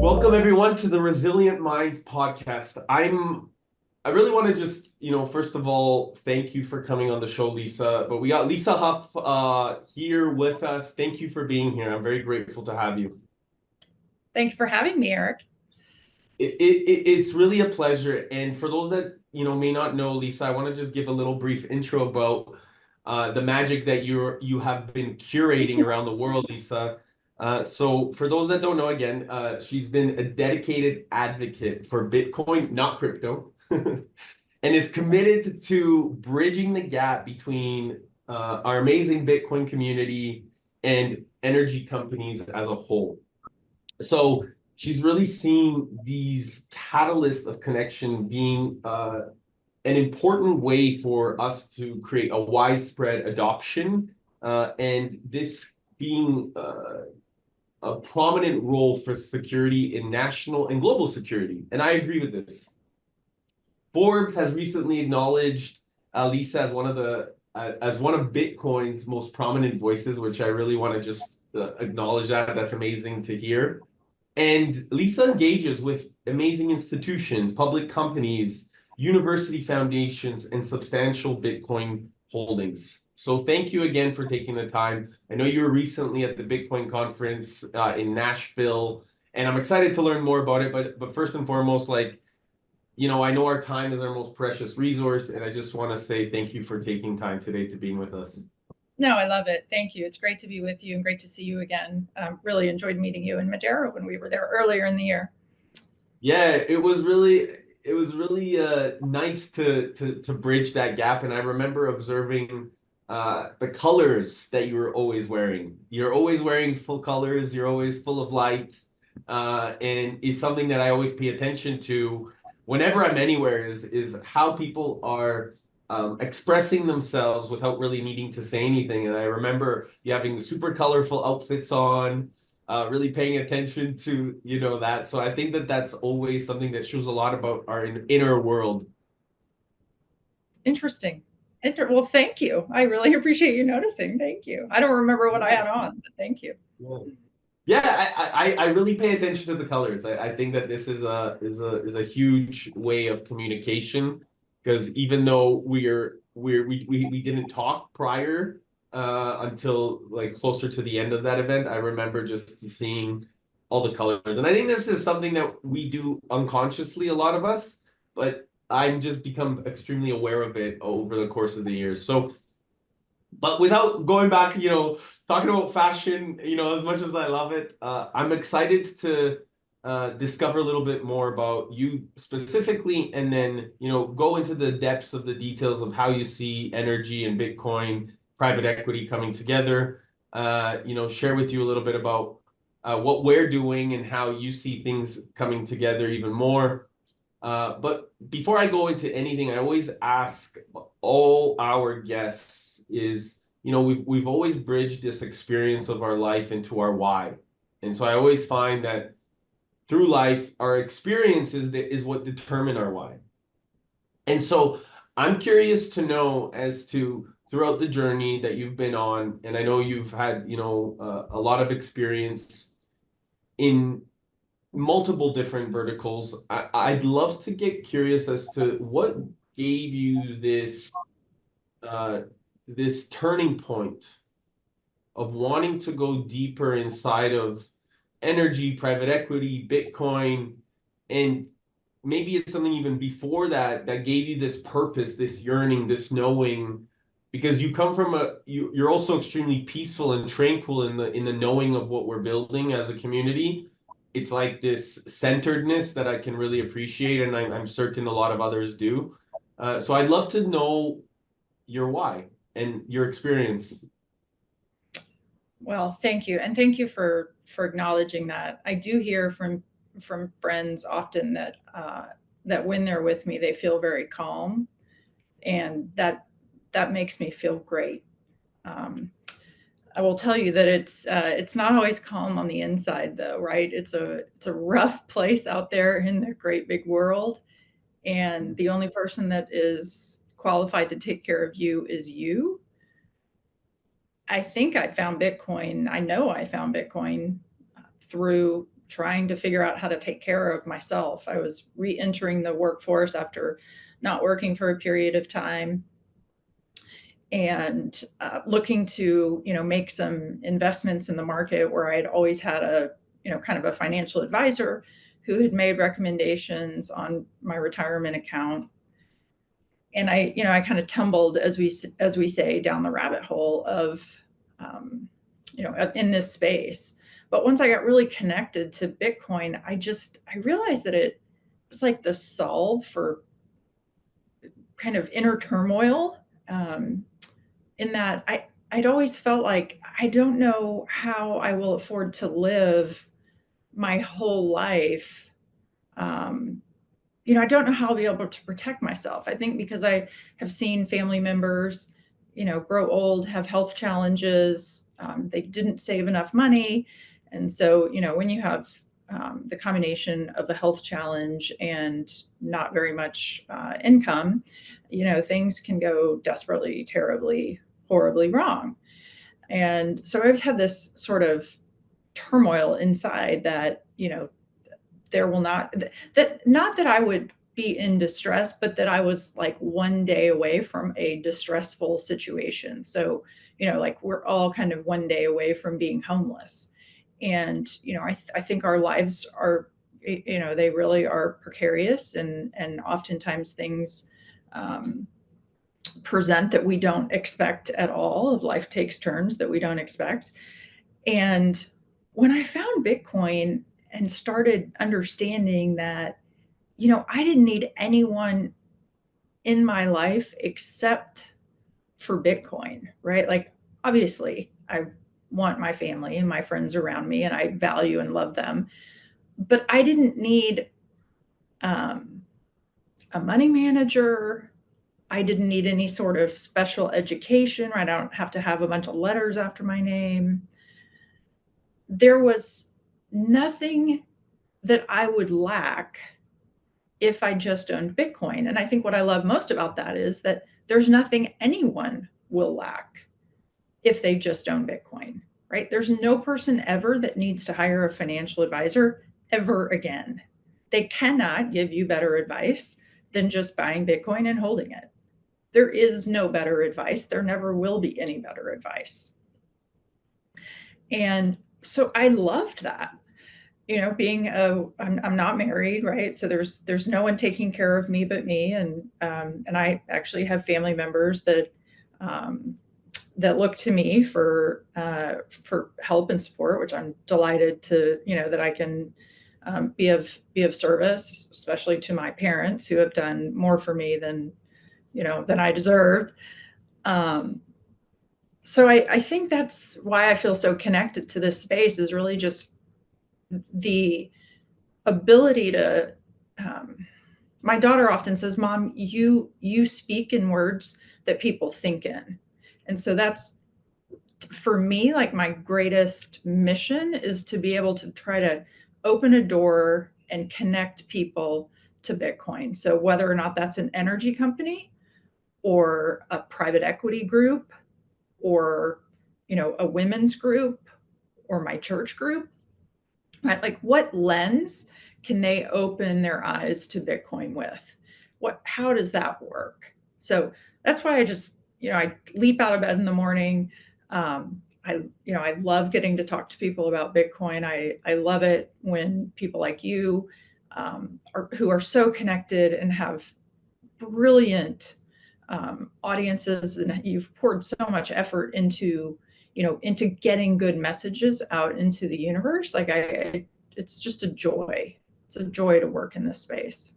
Welcome everyone to the Resilient Minds podcast. I really want to just, first of all, thank you for coming on the show, Lisa. But we got Lisa Hough here with us. Thank you for being here. I'm very grateful to have you. Thank you for having me, Eric. It's really a pleasure. And for those that, may not know Lisa, I want to just give a little brief intro about the magic that you have been curating around the world, Lisa. So for those that don't know, again, she's been a dedicated advocate for Bitcoin, not crypto, and is committed to bridging the gap between our amazing Bitcoin community and energy companies as a whole. So she's really seeing these catalysts of connection being an important way for us to create a widespread adoption, and this being a prominent role for security in national and global security. And I agree with this. Forbes has recently acknowledged Lisa as one of Bitcoin's most prominent voices, which I really want to just acknowledge that. That's amazing to hear. And Lisa engages with amazing institutions, public companies, university foundations, and substantial Bitcoin holdings. So thank you again for taking the time. I know you were recently at the Bitcoin conference in Nashville, and I'm excited to learn more about it. But first and foremost, I know our time is our most precious resource, and I just want to say thank you for taking time today to being with us. No, I love it. Thank you. It's great to be with you and great to see you again. Really enjoyed meeting you in Madera when we were there earlier in the year. Yeah, it was really nice to bridge that gap, and I remember observing the colors that you were always wearing. You're always wearing full colors. You're always full of light, and it's something that I always pay attention to whenever I'm anywhere. Is how people are expressing themselves without really needing to say anything. And I remember you having super colorful outfits on, really paying attention to, that. So I think that that's always something that shows a lot about our inner world. Interesting. Well, thank you. I really appreciate you noticing. Thank you. I don't remember what I had on, but thank you. Yeah. Yeah, I really pay attention to the colors. I think that this is a huge way of communication, because even though we didn't talk prior until like closer to the end of that event, I remember just seeing all the colors. And I think this is something that we do unconsciously, a lot of us, but I've just become extremely aware of it over the course of the years. So, but without going back, talking about fashion, as much as I love it, I'm excited to discover a little bit more about you specifically, and then, go into the depths of the details of how you see energy and Bitcoin, private equity coming together. Share with you a little bit about what we're doing and how you see things coming together even more. But before I go into anything, I always ask all our guests is, we've always bridged this experience of our life into our why. And so I always find that through life, our experiences is what determine our why. And so I'm curious to know, as to throughout the journey that you've been on, and I know you've had, a lot of experience in multiple different verticals. I'd love to get curious as to what gave you this turning point of wanting to go deeper inside of energy, private equity, Bitcoin, and maybe it's something even before that that gave you this purpose, this yearning, this knowing, because you come from you're also extremely peaceful and tranquil in the knowing of what we're building as a community. It's like this centeredness that I can really appreciate, and I'm certain a lot of others do. So I'd love to know your why and your experience. Well, thank you, and thank you for acknowledging that. I do hear from friends often that that when they're with me, they feel very calm, and that makes me feel great. Um, I will tell you that it's not always calm on the inside, though, right? It's a rough place out there in the great big world, and the only person that is qualified to take care of you is you. I think I found Bitcoin. I know I found Bitcoin through trying to figure out how to take care of myself. I was re-entering the workforce after not working for a period of time, and looking to, make some investments in the market, where I'd always had a, kind of a financial advisor who had made recommendations on my retirement account. And I kind of tumbled, as we say, down the rabbit hole of, in this space. But once I got really connected to Bitcoin, I realized that it was like the solve for kind of inner turmoil. In that I'd always felt like I don't know how I will afford to live my whole life. Um, I don't know how I'll be able to protect myself. I think because I have seen family members, grow old, have health challenges. They didn't save enough money. And so, when you have the combination of the health challenge and not very much income, things can go desperately, terribly, horribly wrong. And so I've had this sort of turmoil inside that, there will not, that not that I would be in distress, but that I was like one day away from a distressful situation. So, like we're all kind of one day away from being homeless. And, I think our lives are, they really are precarious, and oftentimes things present that we don't expect at all. Life takes turns that we don't expect. And when I found Bitcoin and started understanding that, I didn't need anyone in my life except for Bitcoin, right? Like, obviously, I want my family and my friends around me, and I value and love them. But I didn't need um, a money manager. I didn't need any sort of special education, right? I don't have to have a bunch of letters after my name. There was nothing that I would lack if I just owned Bitcoin. And I think what I love most about that is that there's nothing anyone will lack if they just own Bitcoin, right? There's no person ever that needs to hire a financial advisor ever again. They cannot give you better advice than just buying Bitcoin and holding it. There is no better advice. There never will be any better advice. And so I loved that. Being I'm not married, right? So there's no one taking care of me but me, and I actually have family members um, that look to me for help and support, which I'm delighted to, that I can be of service, especially to my parents, who have done more for me than I deserved. Um, so I think that's why I feel so connected to this space, is really just the ability to my daughter often says, Mom, you speak in words that people think in. And so that's, for me, like my greatest mission is to be able to try to open a door and connect people to Bitcoin. So whether or not that's an energy company or a private equity group, or a women's group, or my church group, right? Like, what lens can they open their eyes to Bitcoin with? How does that work? So that's why I leap out of bed in the morning. I love getting to talk to people about Bitcoin. I love it when people like you, who are so connected and have brilliant audiences, and you've poured so much effort into getting good messages out into the universe. Like, it's just a joy. It's a joy to work in this space.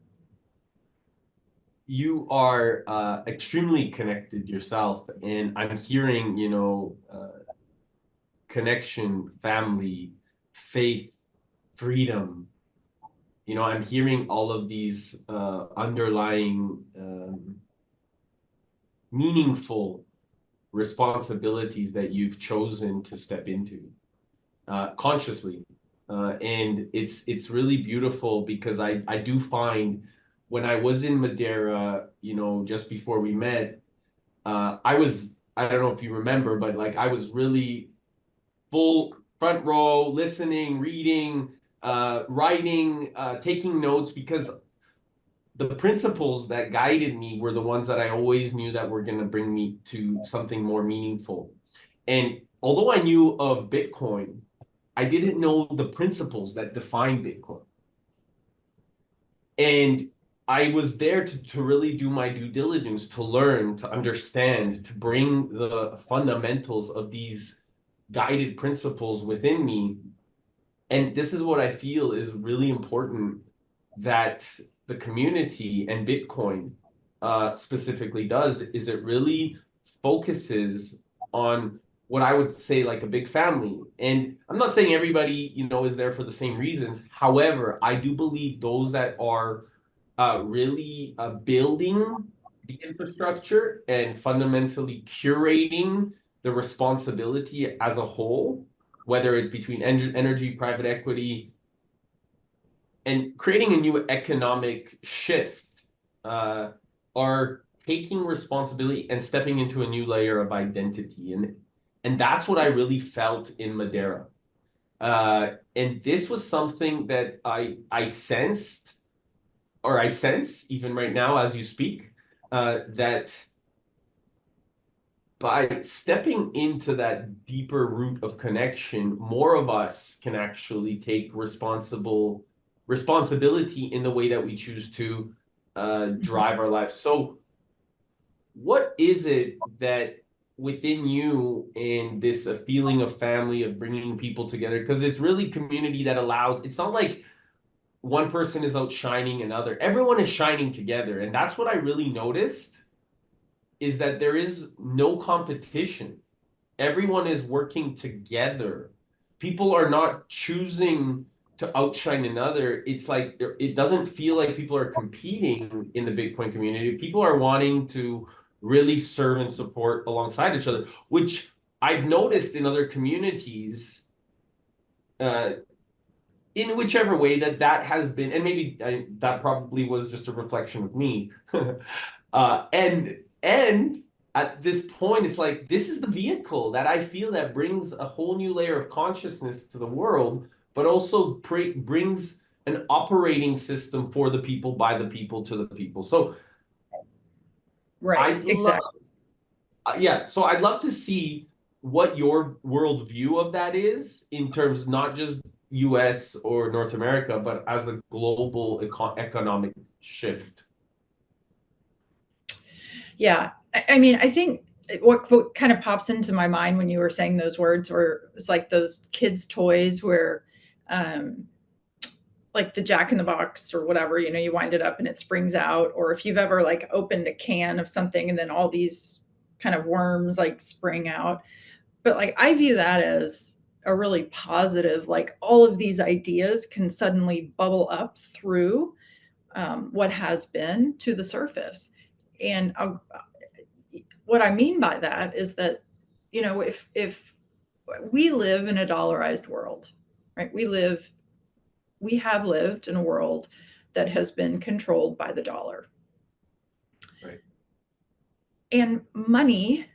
You are extremely connected yourself, and I'm hearing, connection, family, faith, freedom. I'm hearing all of these underlying meaningful responsibilities that you've chosen to step into consciously. And it's really beautiful, because I do find, when I was in Madeira, just before we met, I was I don't know if you remember, but like I was really full front row, listening, reading, writing, taking notes, because the principles that guided me were the ones that I always knew that were going to bring me to something more meaningful. And although I knew of Bitcoin, I didn't know the principles that define Bitcoin. And I was there to really do my due diligence, to learn, to understand, to bring the fundamentals of these guided principles within me. And this is what I feel is really important that the community and Bitcoin specifically does, is it really focuses on what I would say like a big family. And I'm not saying everybody, is there for the same reasons. However, I do believe those that are really building the infrastructure and fundamentally curating the responsibility as a whole, whether it's between energy, private equity, and creating a new economic shift, are taking responsibility and stepping into a new layer of identity. And that's what I really felt in Madeira. And this was something that I sensed, or I sense even right now as you speak, that by stepping into that deeper root of connection, more of us can actually take responsibility in the way that we choose to drive our lives. So, what is it that within you and this feeling of family, of bringing people together? Because it's really community that allows. It's not like one person is outshining another. Everyone is shining together, and that's what I really noticed, is that there is no competition. Everyone is working together. People are not choosing to outshine another. It's like it doesn't feel like people are competing in the Bitcoin community. People are wanting to really serve and support alongside each other, which I've noticed in other communities, uh, in whichever way that has been, and maybe that probably was just a reflection of me. And at this point, it's like this is the vehicle that I feel that brings a whole new layer of consciousness to the world, but also brings an operating system for the people, by the people, to the people. So Right, I'd love, exactly. yeah. So I'd love to see what your worldview of that is, in terms not just U.S. or North America, but as a global economic shift. Yeah. I mean, I think what kind of pops into my mind when you were saying those words were, it's like those kids' toys where, um, like the Jack in the Box or whatever, you wind it up and it springs out. Or if you've ever like opened a can of something and then all these kind of worms like spring out. But like I view that as a really positive, like all of these ideas can suddenly bubble up through what has been to the surface. And what I mean by that is that, if we live in a dollarized world, right? We have lived in a world that has been controlled by the dollar. Right. And money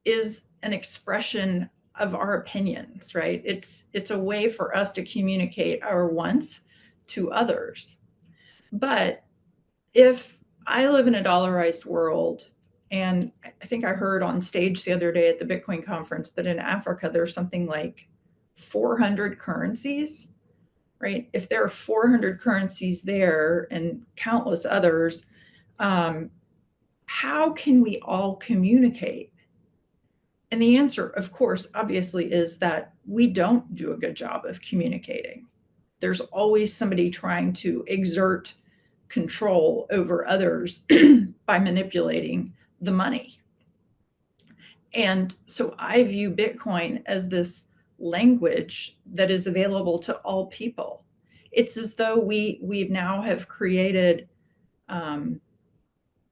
is an expression of our opinions, right? It's a way for us to communicate our wants to others. But if I live in a dollarized world, and I think I heard on stage the other day at the Bitcoin conference that in Africa there's something like 400 currencies, right? If there are 400 currencies there and countless others, um, how can we all communicate? And the answer, of course, obviously, is that we don't do a good job of communicating. There's always somebody trying to exert control over others by manipulating the money. And so I view Bitcoin as this language that is available to all people. It's as though we now have created, um,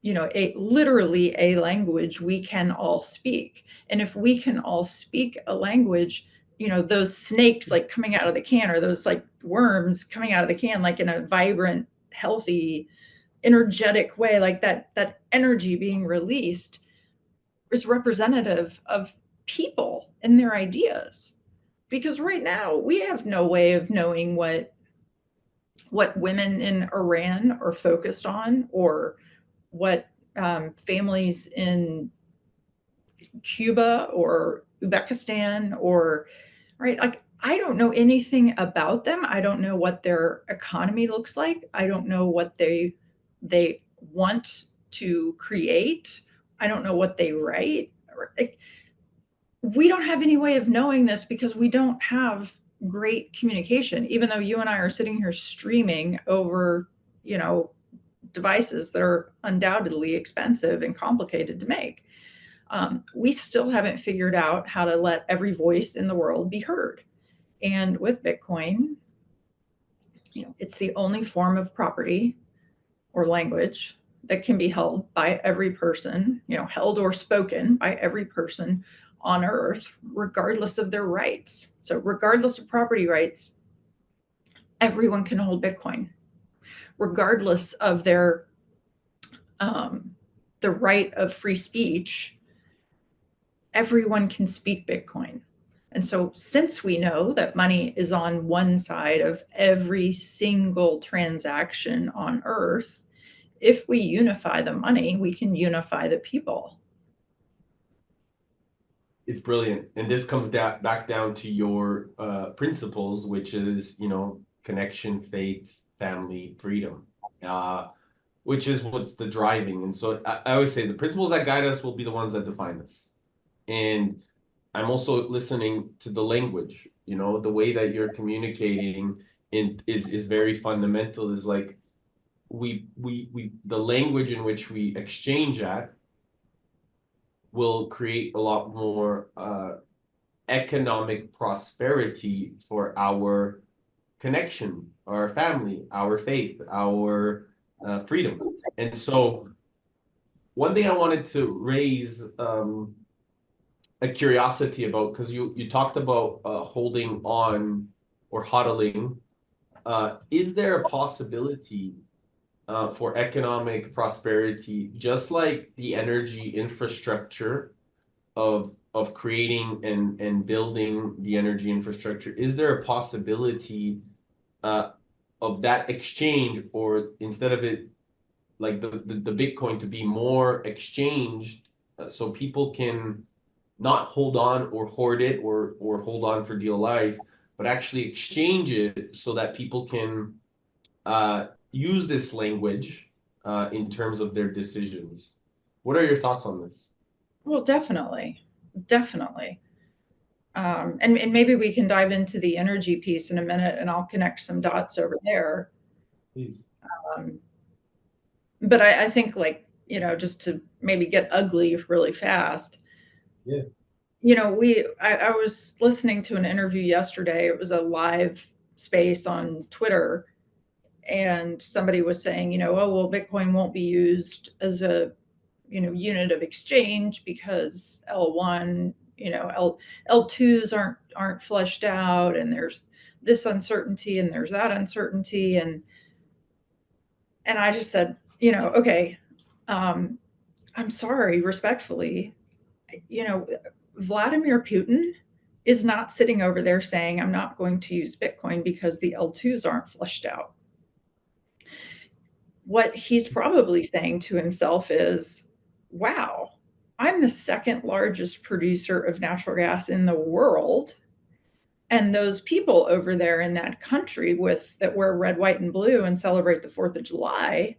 literally a language we can all speak. And if we can all speak a language, those snakes like coming out of the can, or those like worms coming out of the can, like in a vibrant, healthy, energetic way, like that energy being released, is representative of people and their ideas. Because right now we have no way of knowing what women in Iran are focused on, or what families in Cuba or Uzbekistan, or right, like I don't know anything about them. I don't know what their economy looks like. I don't know what they want to create. I don't know what they write. Like, we don't have any way of knowing this because we don't have great communication, even though you and I are sitting here streaming over, you know, devices that are undoubtedly expensive and complicated to make. We still haven't figured out how to let every voice in the world be heard. And with Bitcoin, you know, it's the only form of property or language that can be held by every person, you know, held or spoken by every person on earth, regardless of their rights. So, regardless of property rights, everyone can hold Bitcoin, regardless of their the right of free speech. Everyone can speak Bitcoin. And so, since we know that money is on one side of every single transaction on earth, if we unify the money, we can unify the people. It's brilliant. And this comes back down to your principles, which is, you know, connection, faith, family, freedom, which is what's the driving. And so I always say the principles that guide us will be the ones that define us. And I'm also listening to the language, you know, the way that you're communicating is very fundamental. Is like we the language in which we exchange at will create a lot more economic prosperity for our connection, our family, our faith, our freedom. And so one thing I wanted to raise a curiosity about, because you talked about holding on or hodling. Is there a possibility for economic prosperity, just like the energy infrastructure of creating and building the energy infrastructure? Is there a possibility of that exchange, or instead of it like the Bitcoin to be more exchanged, so people can not hold on or hoard it or hold on for dear life, but actually exchange it so that people can use this language in terms of their decisions? What are your thoughts on this? Well, definitely, definitely. And maybe we can dive into the energy piece in a minute, and I'll connect some dots over there. Please. Um, but I think, like, you know, just to maybe get ugly really fast. Yeah. You know, I was listening to an interview yesterday. It was a live space on Twitter, and somebody was saying, you know, oh well, Bitcoin won't be used as a, you know, unit of exchange because L1, you know, L2s aren't fleshed out, and there's this uncertainty and there's that uncertainty, and I just said, you know, okay, um, I'm sorry, respectfully, you know, Vladimir Putin is not sitting over there saying, I'm not going to use Bitcoin because the L2s aren't fleshed out. What he's probably saying to himself is, wow, I'm the second largest producer of natural gas in the world. And those people over there in that country with that wear red, white, and blue and celebrate the 4th of July,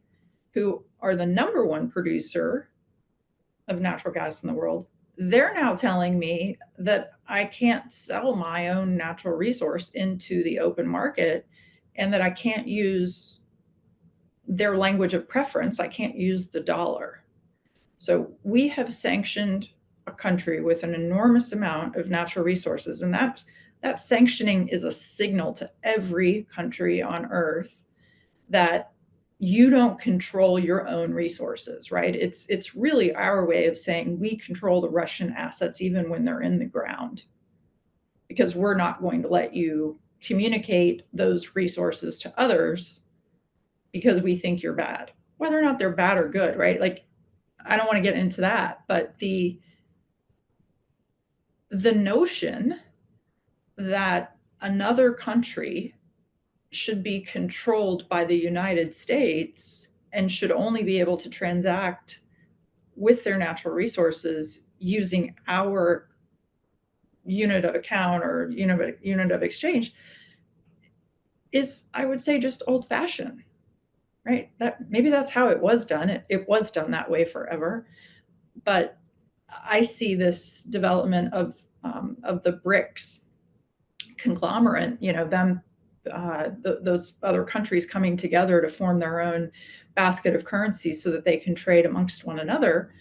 who are the number one producer of natural gas in the world, they're now telling me that I can't sell my own natural resource into the open market, and that I can't use their language of preference. I can't use the dollar. So we have sanctioned a country with an enormous amount of natural resources, and that sanctioning is a signal to every country on earth that you don't control your own resources, right? It's really our way of saying we control the Russian assets even when they're in the ground, because we're not going to let you communicate those resources to others because we think you're bad, whether or not they're bad or good, right? Like, I don't want to get into that, but the notion that another country should be controlled by the United States and should only be able to transact with their natural resources using our unit of account or unit of exchange is, I would say, just old fashioned, right? That maybe that's how it was done. It was done that way forever. But I see this development of the BRICS conglomerate, them, those other countries coming together to form their own basket of currencies so that they can trade amongst one another.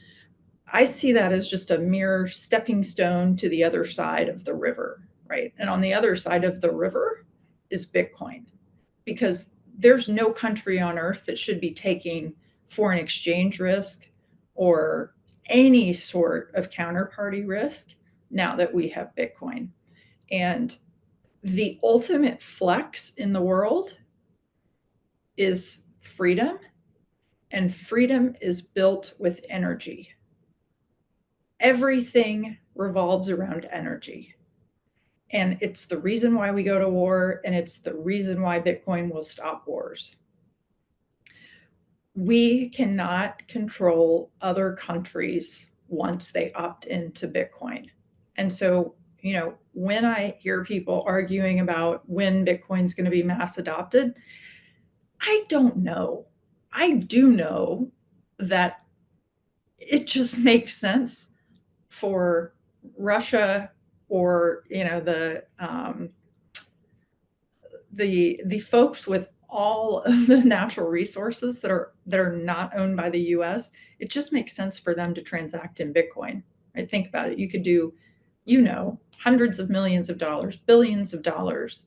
I see that as just a mere stepping stone to the other side of the river, right? And on the other side of the river is Bitcoin, because there's no country on earth that should be taking foreign exchange risk or any sort of counterparty risk now that we have Bitcoin. And the ultimate flex in the world is freedom, and freedom is built with energy. Everything revolves around energy. And it's the reason why we go to war, and it's the reason why Bitcoin will stop wars. We cannot control other countries once they opt into Bitcoin. And so, when I hear people arguing about when Bitcoin's going to be mass adopted, I don't know. I do know that it just makes sense for Russia or the folks with all of the natural resources that are not owned by the US. It just makes sense for them to transact in Bitcoin. Right? Think about it. You could do, hundreds of millions of dollars, billions of dollars,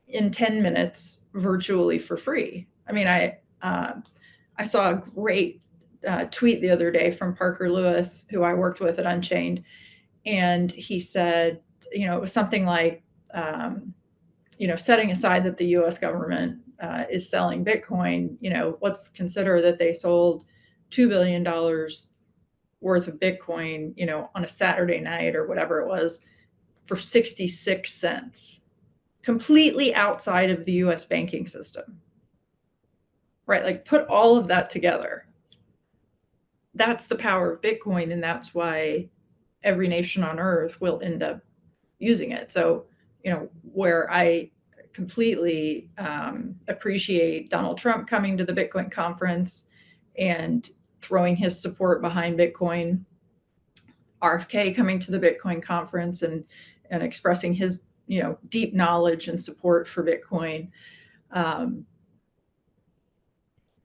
in 10 minutes virtually for free. I mean, I saw a great tweet the other day from Parker Lewis, who I worked with at Unchained, and he said, it was something like, setting aside that the U.S. government is selling Bitcoin, let's consider that they sold $2 billion worth of Bitcoin, on a Saturday night or whatever it was, for 66 cents, completely outside of the US banking system, right? Like, put all of that together. That's the power of Bitcoin. And that's why every nation on earth will end up using it. So, where I completely appreciate Donald Trump coming to the Bitcoin conference and throwing his support behind Bitcoin, RFK coming to the Bitcoin conference and expressing his deep knowledge and support for Bitcoin.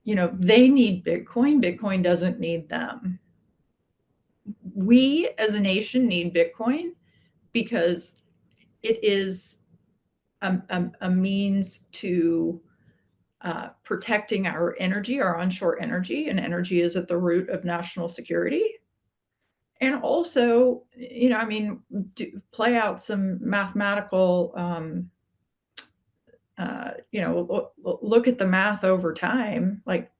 They need Bitcoin. Bitcoin doesn't need them. We as a nation need Bitcoin because it is a means to protecting our energy, our onshore energy, and energy is at the root of national security. And also, play out some mathematical, look at the math over time. Like,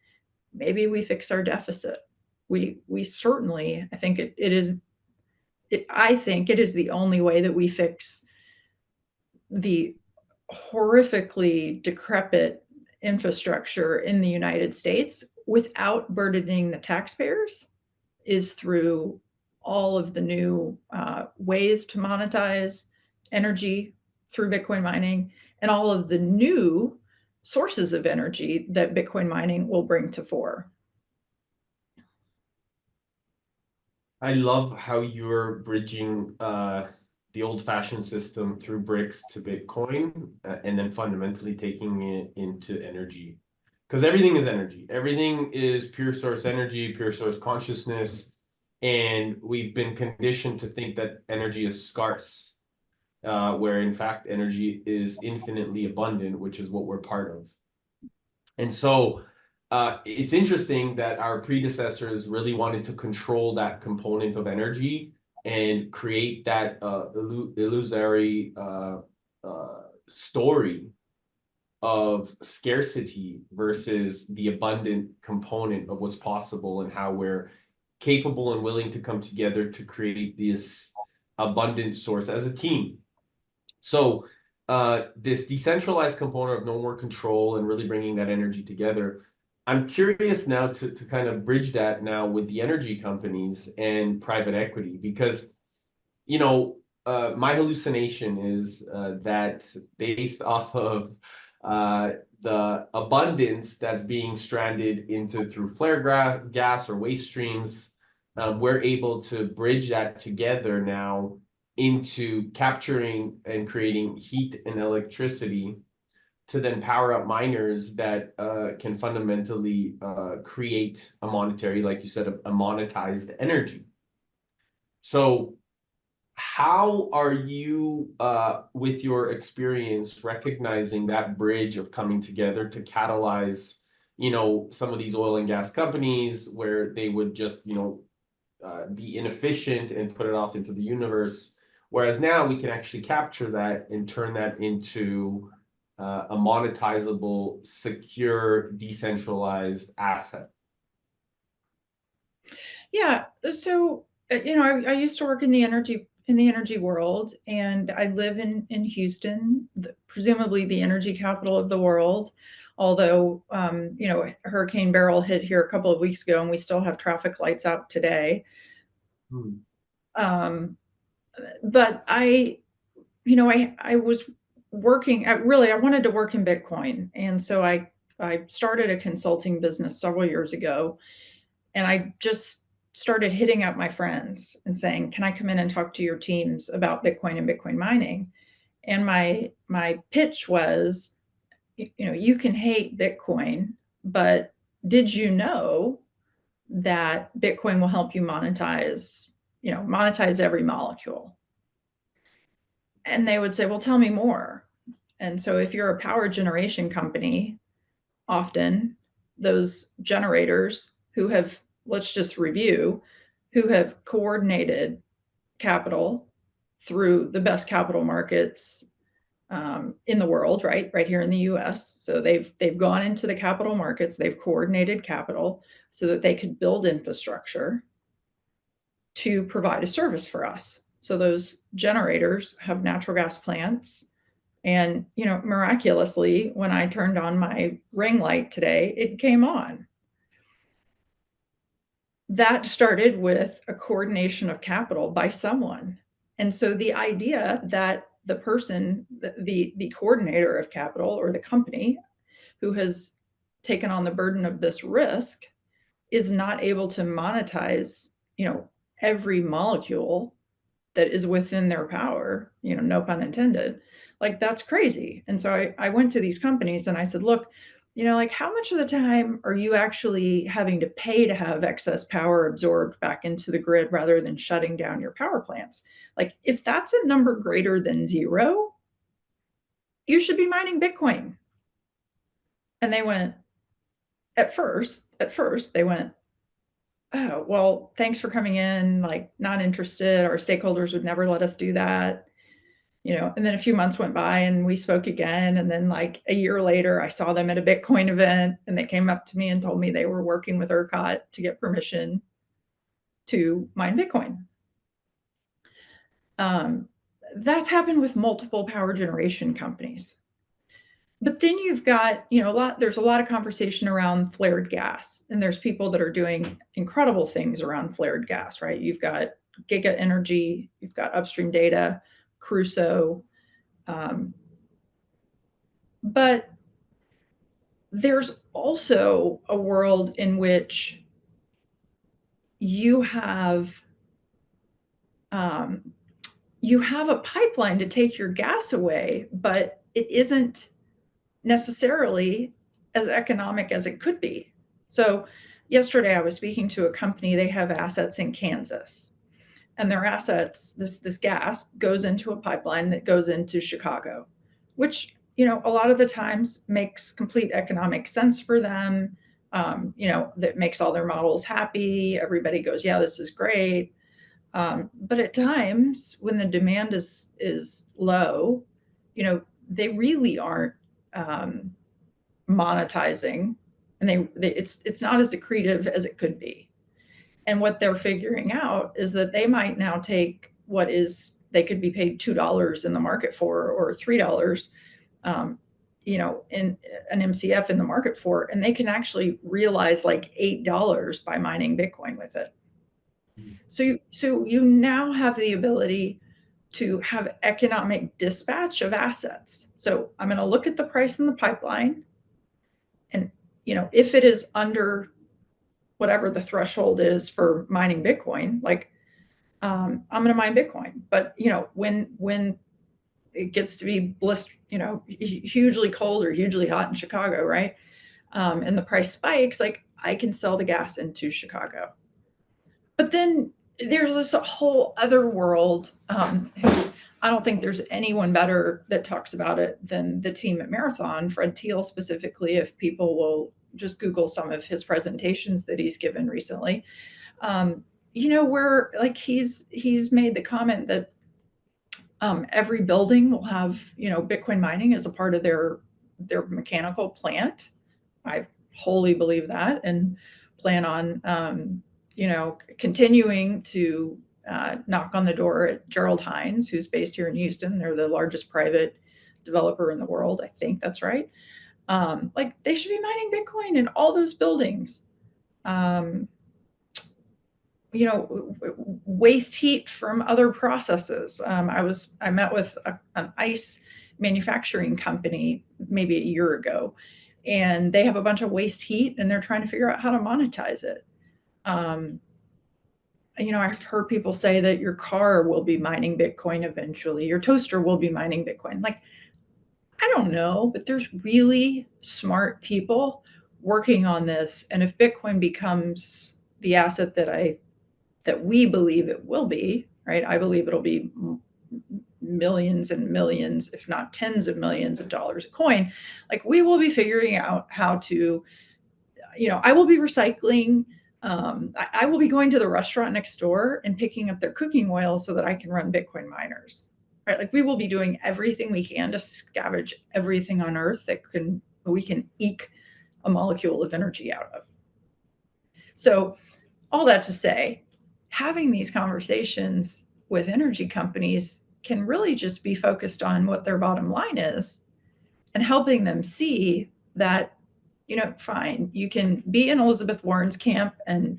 maybe we fix our deficit. We certainly, I think I think it is the only way that we fix the horrifically decrepit infrastructure in the United States without burdening the taxpayers is through all of the new ways to monetize energy through Bitcoin mining and all of the new sources of energy that Bitcoin mining will bring to fore. I love how you're bridging the old-fashioned system through bricks to Bitcoin, and then fundamentally taking it into energy. Because everything is energy. Everything is pure source energy, pure source consciousness. And we've been conditioned to think that energy is scarce, where in fact energy is infinitely abundant, which is what we're part of. And so it's interesting that our predecessors really wanted to control that component of energy and create that illusory story of scarcity versus the abundant component of what's possible and how we're capable and willing to come together to create this abundant source as a team. So this decentralized component of no more control and really bringing that energy together. I'm curious now to kind of bridge that now with the energy companies and private equity, because, my hallucination is that based off of the abundance that's being stranded into through flare gas or waste streams, we're able to bridge that together now into capturing and creating heat and electricity to then power up miners that can fundamentally create a monetary, like you said, a monetized energy. So how are you, with your experience, recognizing that bridge of coming together to catalyze, some of these oil and gas companies where they would just, be inefficient and put it off into the universe, whereas now we can actually capture that and turn that into a monetizable, secure, decentralized asset? Yeah. So, I used to work in the energy world, and I live in Houston, presumably the energy capital of the world. Although, Hurricane Beryl hit here a couple of weeks ago, and we still have traffic lights out today. Hmm. Um, but I was working at really, I wanted to work in Bitcoin. And so I started a consulting business several years ago, and I just started hitting up my friends and saying, "Can I come in and talk to your teams about Bitcoin and Bitcoin mining?" And my pitch was, you can hate Bitcoin, but did you know that Bitcoin will help you monetize every molecule? And they would say, "Well, tell me more." And so if you're a power generation company, often those generators who have, let's just review, who have coordinated capital through the best capital markets in the world, right here in the U.S. So they've gone into the capital markets, they've coordinated capital so that they could build infrastructure to provide a service for us. So those generators have natural gas plants. And, miraculously, when I turned on my ring light today, it came on. That started with a coordination of capital by someone. And so the idea that the person, the coordinator of capital, or the company who has taken on the burden of this risk, is not able to monetize, every molecule that is within their power, no pun intended, like that's crazy. And so I went to these companies and I said, "Look, like how much of the time are you actually having to pay to have excess power absorbed back into the grid rather than shutting down your power plants? Like if that's a number greater than zero, you should be mining Bitcoin." And they went, at first they went, "Oh, well, thanks for coming in, like not interested. Our stakeholders would never let us do that." And then a few months went by and we spoke again. And then like a year later, I saw them at a Bitcoin event, and they came up to me and told me they were working with ERCOT to get permission to mine Bitcoin. Um, that's happened with multiple power generation companies. But then you've got, there's a lot of conversation around flared gas, and there's people that are doing incredible things around flared gas, right? You've got Giga Energy, you've got Upstream Data, Crusoe. But there's also a world in which you have um, you have a pipeline to take your gas away, but it isn't necessarily as economic as it could be. So yesterday I was speaking to a company. They have assets in Kansas, and their assets, this gas goes into a pipeline that goes into Chicago, which a lot of the times makes complete economic sense for them. That makes all their models happy. Everybody goes, "Yeah, this is great." But at times when the demand is low, they really aren't um, monetizing, and it's not as accretive as it could be. And what they're figuring out is that they might now take what is they could be paid $2 in the market for, or $3, um, in an MCF in the market for, and they can actually realize like $8 by mining Bitcoin with it. So you now have the ability to have economic dispatch of assets. So I'm going to look at the price in the pipeline, and if it is under whatever the threshold is for mining Bitcoin, like I'm going to mine Bitcoin. But when it gets to be hugely cold or hugely hot in Chicago, right? And the price spikes, like I can sell the gas into Chicago. But then there's this whole other world, who I don't think there's anyone better that talks about it than the team at Marathon, Fred Thiel specifically, if people will just Google some of his presentations that he's given recently. Where like he's made the comment that every building will have Bitcoin mining as a part of their mechanical plant. I wholly believe that, and plan on continuing to knock on the door at Gerald Hines, who's based here in Houston. They're the largest private developer in the world. I think that's right. Like they should be mining Bitcoin in all those buildings. Um, waste heat from other processes. I met with an ice manufacturing company maybe a year ago, and they have a bunch of waste heat, and they're trying to figure out how to monetize it. I've heard people say that your car will be mining Bitcoin eventually, your toaster will be mining Bitcoin. Like, I don't know, but there's really smart people working on this. And if Bitcoin becomes the asset that we believe it will be, right? I believe it'll be millions and millions, if not tens of millions of dollars a coin. Like we will be figuring out how to, I will be recycling. I will be going to the restaurant next door and picking up their cooking oil so that I can run Bitcoin miners, right? Like we will be doing everything we can to scavenge everything on Earth that we can eke a molecule of energy out of. So all that to say, having these conversations with energy companies can really just be focused on what their bottom line is and helping them see that, fine, you can be in Elizabeth Warren's camp and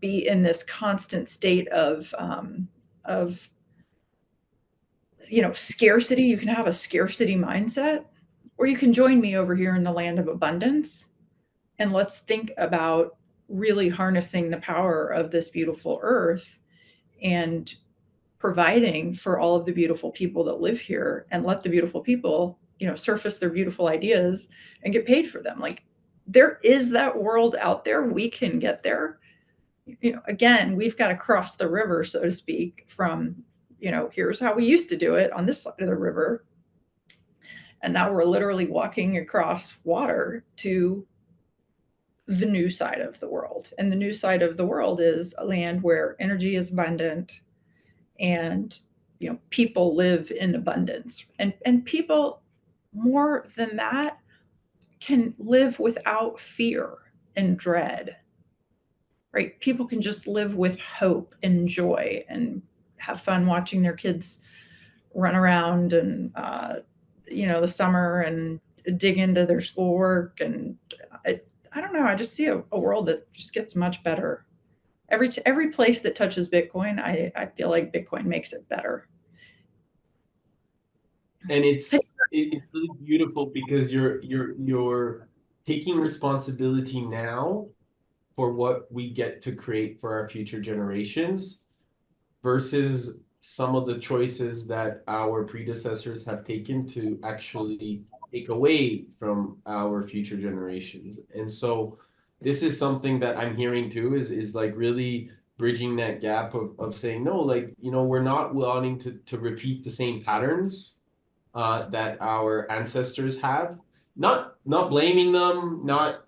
be in this constant state of scarcity. You can have a scarcity mindset, or you can join me over here in the land of abundance, and let's think about really harnessing the power of this beautiful earth and providing for all of the beautiful people that live here, and let the beautiful people surface their beautiful ideas and get paid for them. Like there is that world out there. We can get there. Again, we've got to cross the river, so to speak, from here's how we used to do it on this side of the river, and now we're literally walking across water to the new side of the world. And the new side of the world is a land where energy is abundant, and people live in abundance, and people, more than that, can live without fear and dread, right? People can just live with hope and joy and have fun watching their kids run around and the summer and dig into their schoolwork. And I don't know, I just see a world that just gets much better. Every place that touches Bitcoin, I feel like Bitcoin makes it better. And it's really beautiful because you're taking responsibility now for what we get to create for our future generations versus some of the choices that our predecessors have taken to actually take away from our future generations. And so this is something that I'm hearing too, is like really bridging that gap of saying, no, like, we're not wanting to repeat the same patterns that our ancestors have. Not blaming them, not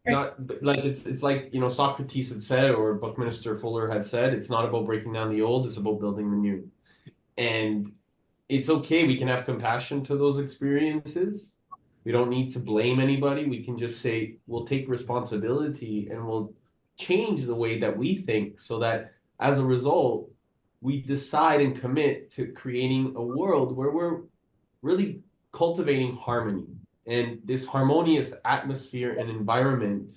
like it's like Socrates had said, or Buckminster Fuller had said, it's not about breaking down the old, it's about building the new. And it's okay, we can have compassion to those experiences. We don't need to blame anybody. We can just say we'll take responsibility and we'll change the way that we think so that as a result, we decide and commit to creating a world where we're really cultivating harmony. And this harmonious atmosphere and environment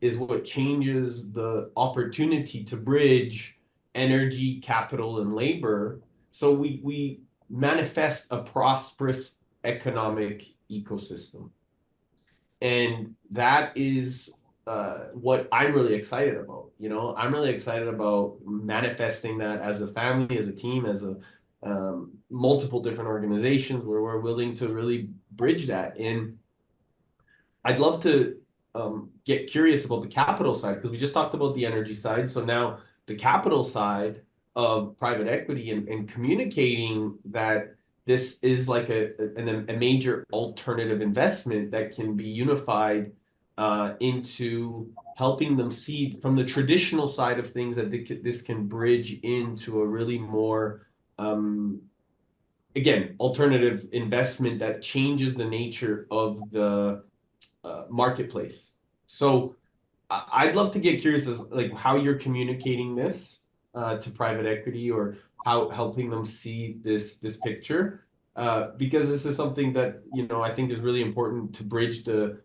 is what changes the opportunity to bridge energy, capital, and labor. So we manifest a prosperous economic ecosystem. And that is what I'm really excited about. You know, I'm really excited about manifesting that as a family, as a team, as a multiple different organizations where we're willing to really bridge that. And I'd love to get curious about the capital side because we just talked about the energy side. So now the capital side of private equity and communicating that this is like a major alternative investment that can be unified into helping them see from the traditional side of things that this can bridge into a really more again alternative investment that changes the nature of the marketplace. So I'd love to get curious as like how you're communicating this to private equity or how helping them see this picture because this is something that I think is really important to bridge the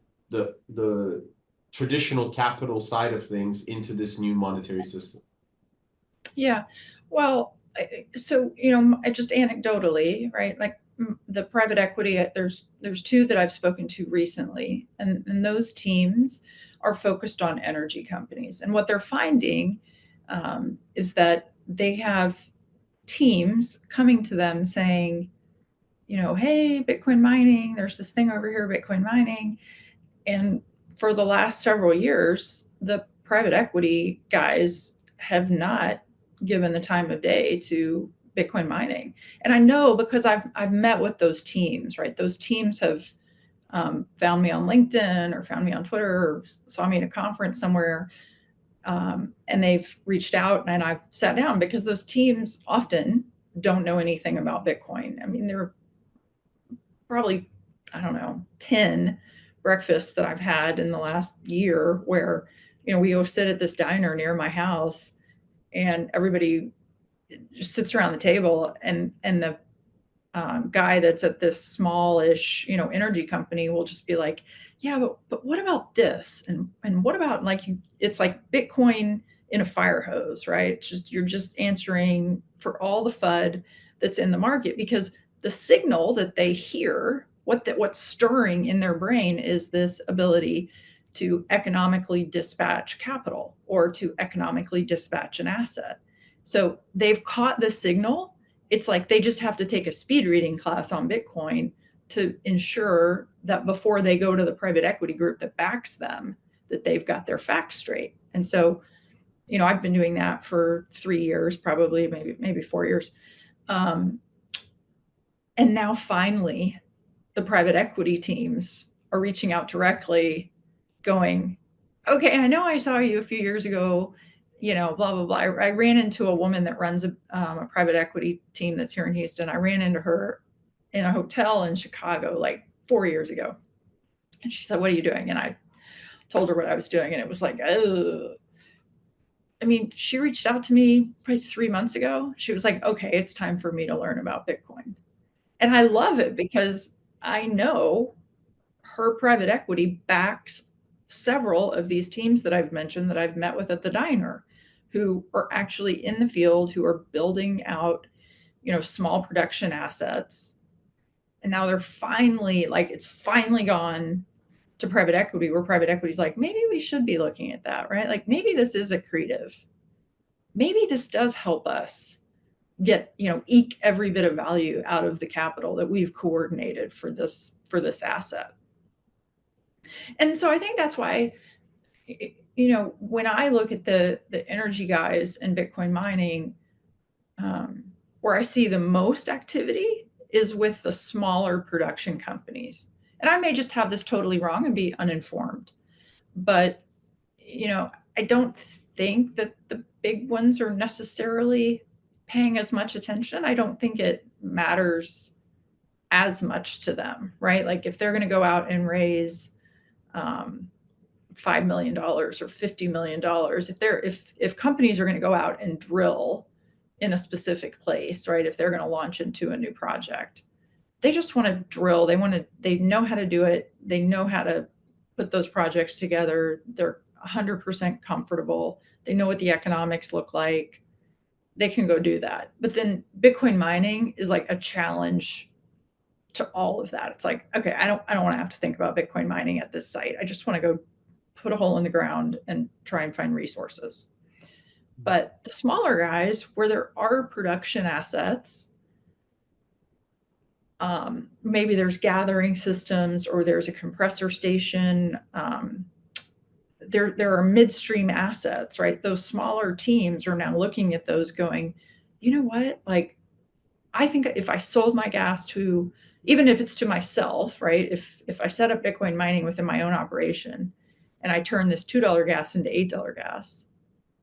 traditional capital side of things into this new monetary system. Yeah. Well, so, just anecdotally, right? Like the private equity, there's two that I've spoken to recently, and those teams are focused on energy companies. And what they're finding is that they have teams coming to them saying, hey, Bitcoin mining, there's this thing over here, Bitcoin mining. And for the last several years, the private equity guys have not given the time of day to Bitcoin mining. And I know because I've met with those teams, right? Those teams have found me on LinkedIn or found me on Twitter or saw me at a conference somewhere. And they've reached out and I've sat down because those teams often don't know anything about Bitcoin. I mean, there are probably, I don't know, 10 breakfasts that I've had in the last year where, we go sit at this diner near my house and everybody just sits around the table and the guy that's at this smallish, energy company will just be like, yeah, but what about this? And what about it's like Bitcoin in a fire hose, right? It's just, you're just answering for all the FUD that's in the market because the signal that they hear, what's stirring in their brain is this ability to economically dispatch capital or to economically dispatch an asset. So they've caught the signal. It's like they just have to take a speed reading class on Bitcoin to ensure that before they go to the private equity group that backs them, that they've got their facts straight. And so, I've been doing that for 3 years, probably maybe 4 years. And now finally, the private equity teams are reaching out directly going, okay, I know I saw you a few years ago, blah, blah, blah. I ran into a woman that runs a private equity team that's here in Houston. I ran into her in a hotel in Chicago like 4 years ago. And she said, what are you doing? And I told her what I was doing. And it was like, oh, I mean, she reached out to me probably 3 months ago. She was like, okay, it's time for me to learn about Bitcoin. And I love it because I know her private equity backs several of these teams that I've mentioned that I've met with at the diner who are actually in the field, who are building out, small production assets. And now they're finally it's finally gone to private equity where private equity is like, maybe we should be looking at that, right? Like maybe this is accretive. Maybe this does help us get, eke every bit of value out of the capital that we've coordinated for this asset. And so I think that's why, when I look at the energy guys and Bitcoin mining, where I see the most activity is with the smaller production companies. And I may just have this totally wrong and be uninformed, but I don't think that the big ones are necessarily paying as much attention. I don't think it matters as much to them, right? Like if they're going to go out and raise $5 million or $50 million. If companies are going to go out and drill in a specific place, right? If they're going to launch into a new project, they just want to drill. They know how to do it. They know how to put those projects together. They're 100% comfortable. They know what the economics look like. They can go do that. But then Bitcoin mining is like a challenge to all of that. It's like, okay, I don't want to have to think about Bitcoin mining at this site. I just want to go put a hole in the ground and try and find resources. But the smaller guys, where there are production assets, maybe there's gathering systems or there's a compressor station. There are midstream assets, right? Those smaller teams are now looking at those going, you know what? Like, I think if I sold my gas to, even if it's to myself, right? If I set up Bitcoin mining within my own operation and I turn this $2 gas into $8 gas,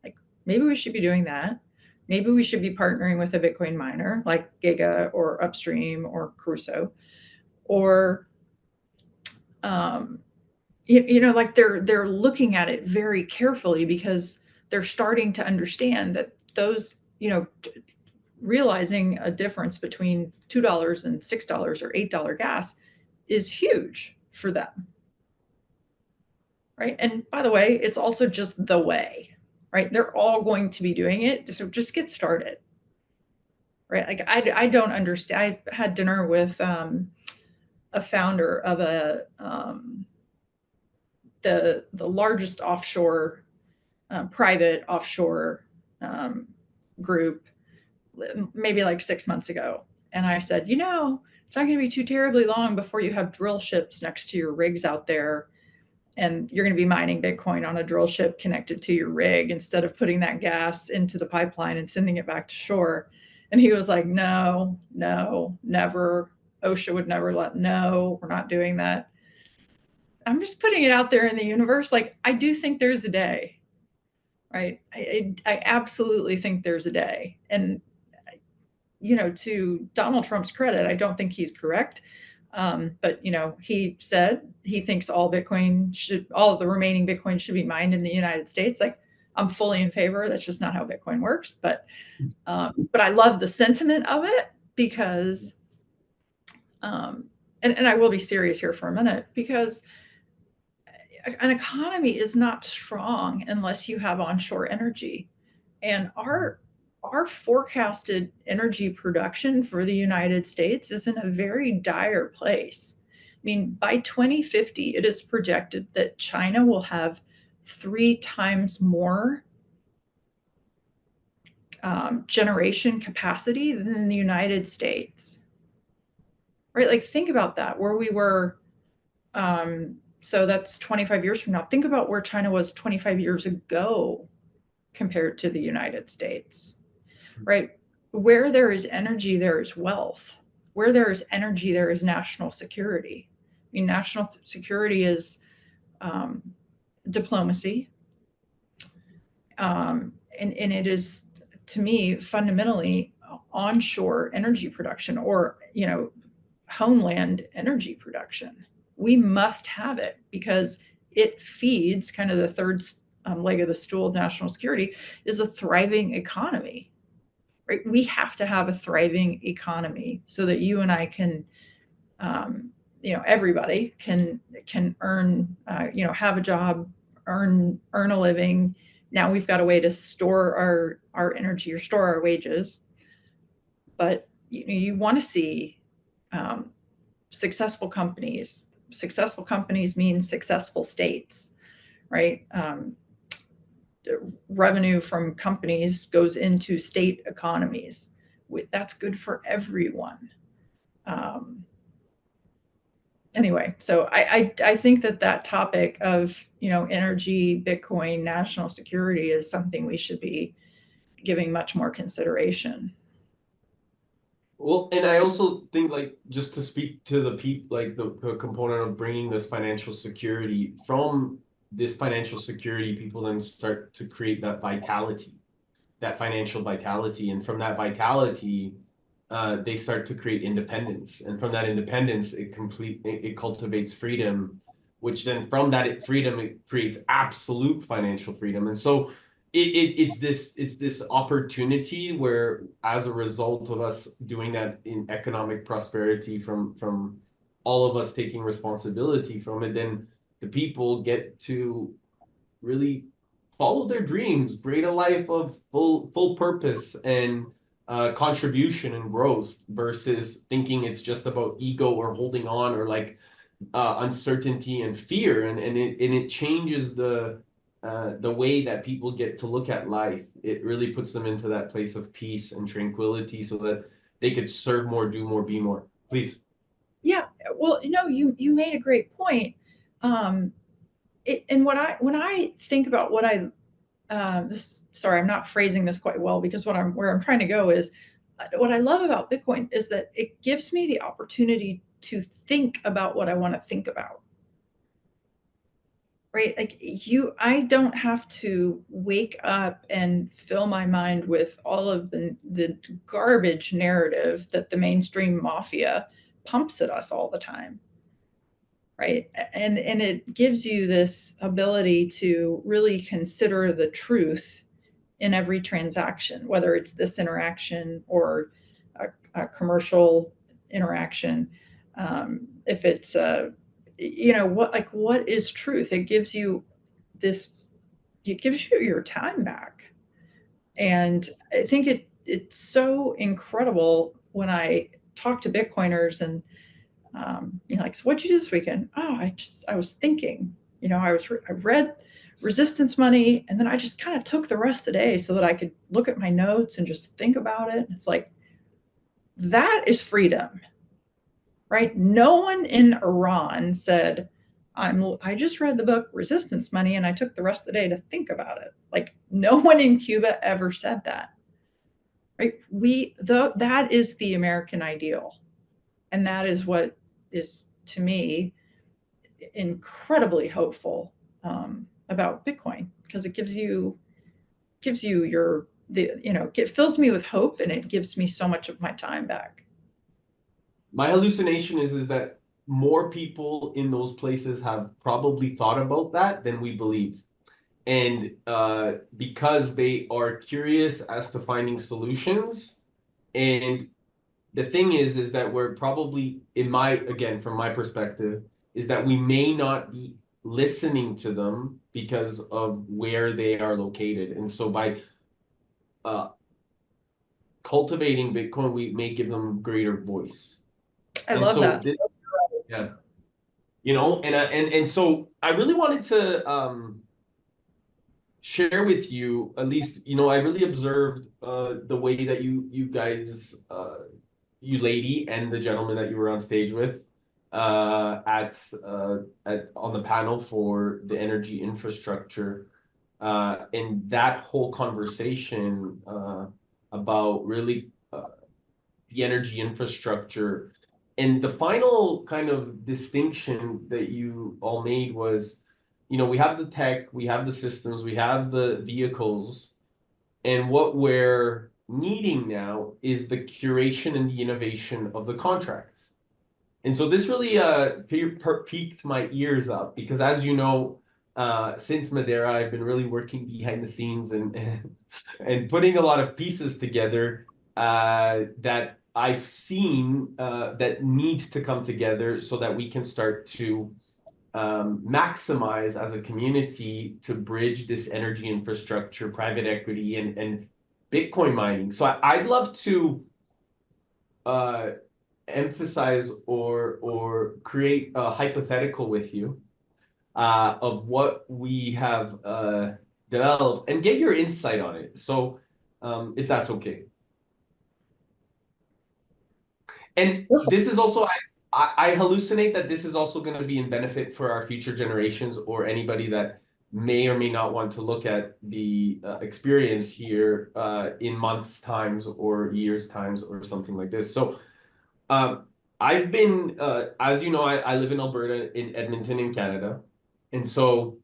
like maybe we should be doing that. Maybe we should be partnering with a Bitcoin miner like Giga or Upstream or Crusoe, or like they're looking at it very carefully because they're starting to understand that those, realizing a difference between $2 and $6 or $8 gas is huge for them, right? And by the way, it's also just the way, right? They're all going to be doing it, so just get started, right? Like I don't understand. I had dinner with a founder of the largest offshore private offshore group, maybe like 6 months ago, and I said, it's not going to be too terribly long before you have drill ships next to your rigs out there, and you're going to be mining Bitcoin on a drill ship connected to your rig instead of putting that gas into the pipeline and sending it back to shore. And he was like, no, never. OSHA would never no, we're not doing that. I'm just putting it out there in the universe. Like, I do think there's a day, right? I absolutely think there's a day. And, to Donald Trump's credit, I don't think he's correct. But, he said he thinks all of the remaining Bitcoin should be mined in the United States. Like, I'm fully in favor. That's just not how Bitcoin works. But I love the sentiment of it because, and I will be serious here for a minute, because an economy is not strong unless you have onshore energy. And our forecasted energy production for the United States is in a very dire place. I mean, by 2050, it is projected that China will have 3 times more generation capacity than the United States. Right? Like, think about that, where we were. So that's 25 years from now. Think about where China was 25 years ago compared to the United States, right? Where there is energy, there is wealth. Where there is energy, there is national security. I mean, national security is diplomacy. And it is, to me, fundamentally onshore energy production, or, homeland energy production. We must have it because it feeds kind of the third leg of the stool of national security, is a thriving economy, right? We have to have a thriving economy so that you and I can, everybody can earn, have a job, earn a living. Now we've got a way to store our energy or store our wages, but you want to see successful companies. Successful companies mean successful states, right? Revenue from companies goes into state economies. That's good for everyone. Anyway, so I think that topic of, energy, Bitcoin, national security is something we should be giving much more consideration. Well, and I also think, like, just to speak to the people, like the component of bringing this financial security, from this financial security, people then start to create that vitality, that financial vitality. And from that vitality, they start to create independence. And from that independence, it cultivates freedom. which then from that freedom, it creates absolute financial freedom. And so it's this opportunity where, as a result of us doing that in economic prosperity, from all of us taking responsibility from it, then the people get to really follow their dreams, create a life of full purpose and contribution and growth, versus thinking it's just about ego or holding on, or like uncertainty and fear. And it changes the way that people get to look at life. It really puts them into that place of peace and tranquility so that they could serve more, do more, be more. Please. Yeah, well, you made a great point. Um, and when I think about what I sorry, I'm not phrasing this quite well, because where I'm trying to go is, what I love about Bitcoin is that it gives me the opportunity to think about what I want to think about. Right? Like, I don't have to wake up and fill my mind with all of the garbage narrative that the mainstream mafia pumps at us all the time. Right? And it gives you this ability to really consider the truth in every transaction, whether it's this interaction or a commercial interaction. If it's what is truth? This it gives you your time back. And I think it's so incredible when I talk to Bitcoiners, and like, so what'd you do this weekend? Oh, I was thinking, I read resistance money, and then I just kind of took the rest of the day so that I could look at my notes and just think about it. And it's like, that is freedom, right? No one in Iran said, I just read the book Resistance Money and I took the rest of the day to think about it. Like, no one in Cuba ever said that. Right? That is the American ideal. And that is what is, to me, incredibly hopeful about Bitcoin, because it gives you it fills me with hope, and it gives me so much of my time back. My hallucination is that more people in those places have probably thought about that than we believe. And because they are curious as to finding solutions. And the thing is that we're probably, again, from my perspective, is that we may not be listening to them because of where they are located. And so by uh, cultivating Bitcoin, we may give them greater voice. I And love so that. this, yeah, and so I really wanted to share with you, at least, I really observed the way that you guys, you lady and the gentleman that you were on stage with, at on the panel for the energy infrastructure, and that whole conversation about really the energy infrastructure. And the final kind of distinction that you all made was, we have the tech, we have the systems, we have the vehicles, and what we're needing now is the curation and the innovation of the contracts. And so this really piqued my ears up, because, as you know, since Madeira, I've been really working behind the scenes and putting a lot of pieces together that I've seen that need to come together so that we can start to maximize as a community to bridge this energy infrastructure, private equity, and Bitcoin mining. So I'd love to uh, emphasize or create a hypothetical with you of what we have developed and get your insight on it. So if that's okay. And this is also, I hallucinate that this is also going to be in benefit for our future generations, or anybody that may or may not want to look at the experience here in months' times or years' times or something like this. So I've been, as you know, I live in Alberta, in Edmonton, in Canada. And so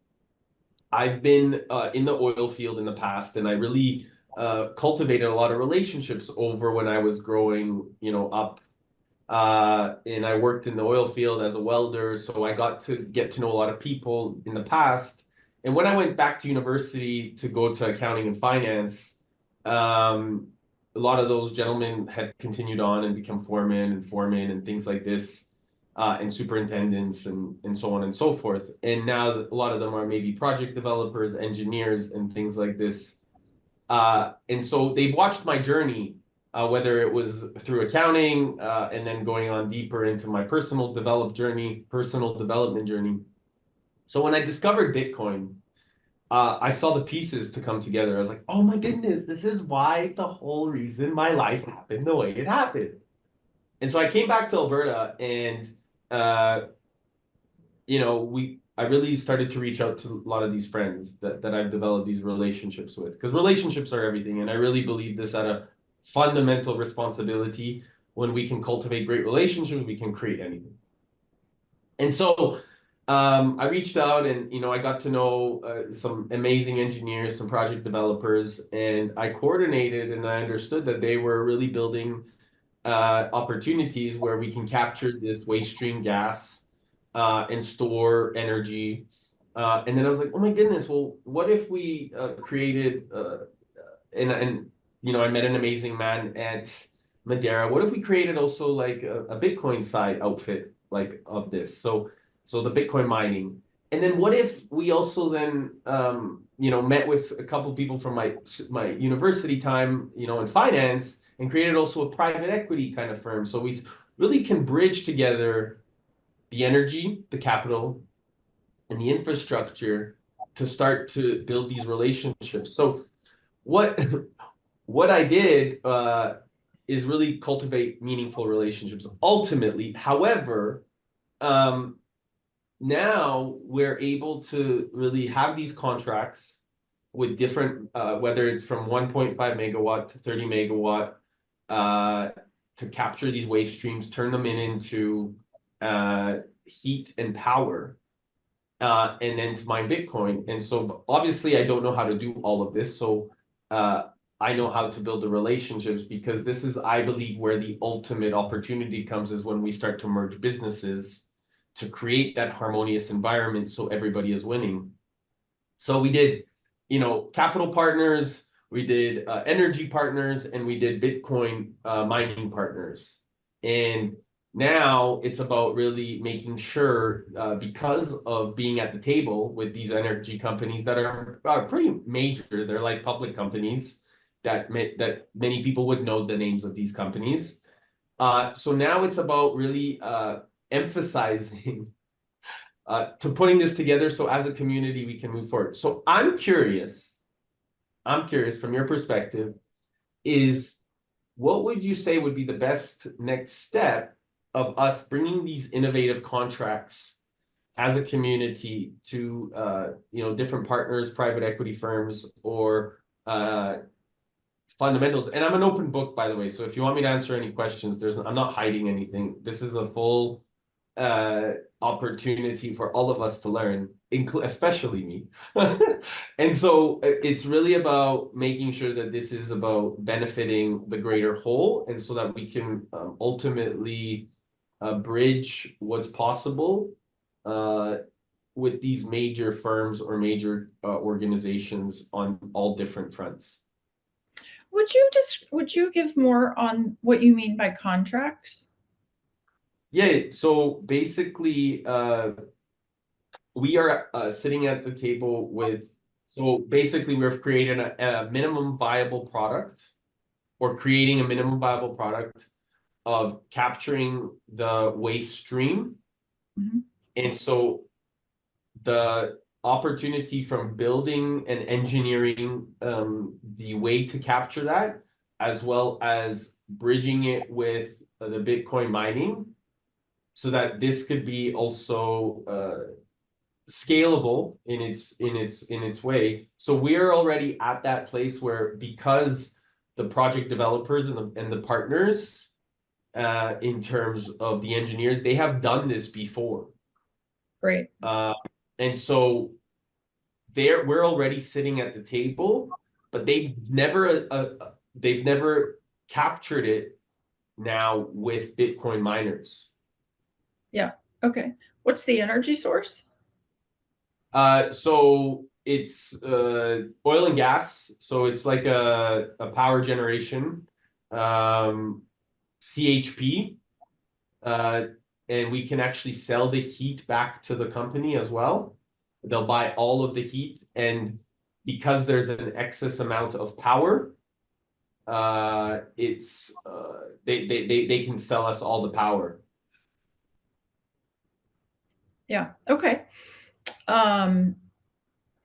I've been in the oil field in the past, and I really cultivated a lot of relationships over when I was growing, up and I worked in the oil field as a welder, so I got to get to know a lot of people in the past. And when I went back to university to go to accounting and finance, a lot of those gentlemen had continued on and become foremen and things like this, and superintendents and so on and so forth. And now a lot of them are maybe project developers, engineers, and things like this. And so they've watched my journey, whether it was through accounting, and then going on deeper into my personal development journey. So when I discovered Bitcoin, I saw the pieces to come together. I was like, oh my goodness, this is why the whole reason my life happened the way it happened. And so I came back to Alberta and uh, I really started to reach out to a lot of these friends that I've developed these relationships with, because relationships are everything. And I really believe this at a fundamental responsibility. When we can cultivate great relationships, we can create anything. And so I reached out and, I got to know some amazing engineers, some project developers, and I coordinated and I understood that they were really building opportunities where we can capture this waste stream gas and store energy. And then I was like, oh my goodness, well, what if we created and I met an amazing man at Madeira. What if we created also like a Bitcoin side outfit like of this? So the Bitcoin mining. And then what if we also then met with a couple people from my university time, in finance and created also a private equity kind of firm. So we really can bridge together the energy, the capital, and the infrastructure to start to build these relationships. So what what I did is really cultivate meaningful relationships ultimately. However, um, now we're able to really have these contracts with different, whether it's from 1.5 megawatt to 30 megawatt, uh, to capture these waste streams, turn them into heat and power, and then to mine Bitcoin. And so obviously I don't know how to do all of this. So uh, I know how to build the relationships, because this is, I believe, where the ultimate opportunity comes, is when we start to merge businesses to create that harmonious environment so everybody is winning. So we did, capital partners, we did energy partners, and we did Bitcoin mining partners. And now it's about really making sure, because of being at the table with these energy companies that are pretty major, they're like public companies that many people would know the names of these companies. So now it's about really emphasizing to putting this together so as a community we can move forward. So I'm curious from your perspective, is what would you say would be the best next step of us bringing these innovative contracts as a community to different partners, private equity firms, or fundamentals? And I'm an open book, by the way. So if you want me to answer any questions, I'm not hiding anything. This is a full opportunity for all of us to learn, especially me. And so it's really about making sure that this is about benefiting the greater whole, and so that we can ultimately bridge what's possible with these major firms or major organizations on all different fronts. Would you give more on what you mean by contracts? Yeah, so basically, we are sitting at the table with, so basically we've created a minimum viable product, or creating a minimum viable product of capturing the waste stream. Mm-hmm. And so the opportunity from building and engineering the way to capture that, as well as bridging it with the Bitcoin mining, so that this could be also scalable in its way. So we're already at that place where, because the project developers and the partners, in terms of the engineers, they have done this before. Great. And so we're already sitting at the table, but they've never captured it now with Bitcoin miners. Yeah. Okay. What's the energy source? So it's oil and gas. So it's like a power generation, CHP, uh, and we can actually sell the heat back to the company as well. They'll buy all of the heat, and because there's an excess amount of power, it's they can sell us all the power. Yeah. Okay. Um,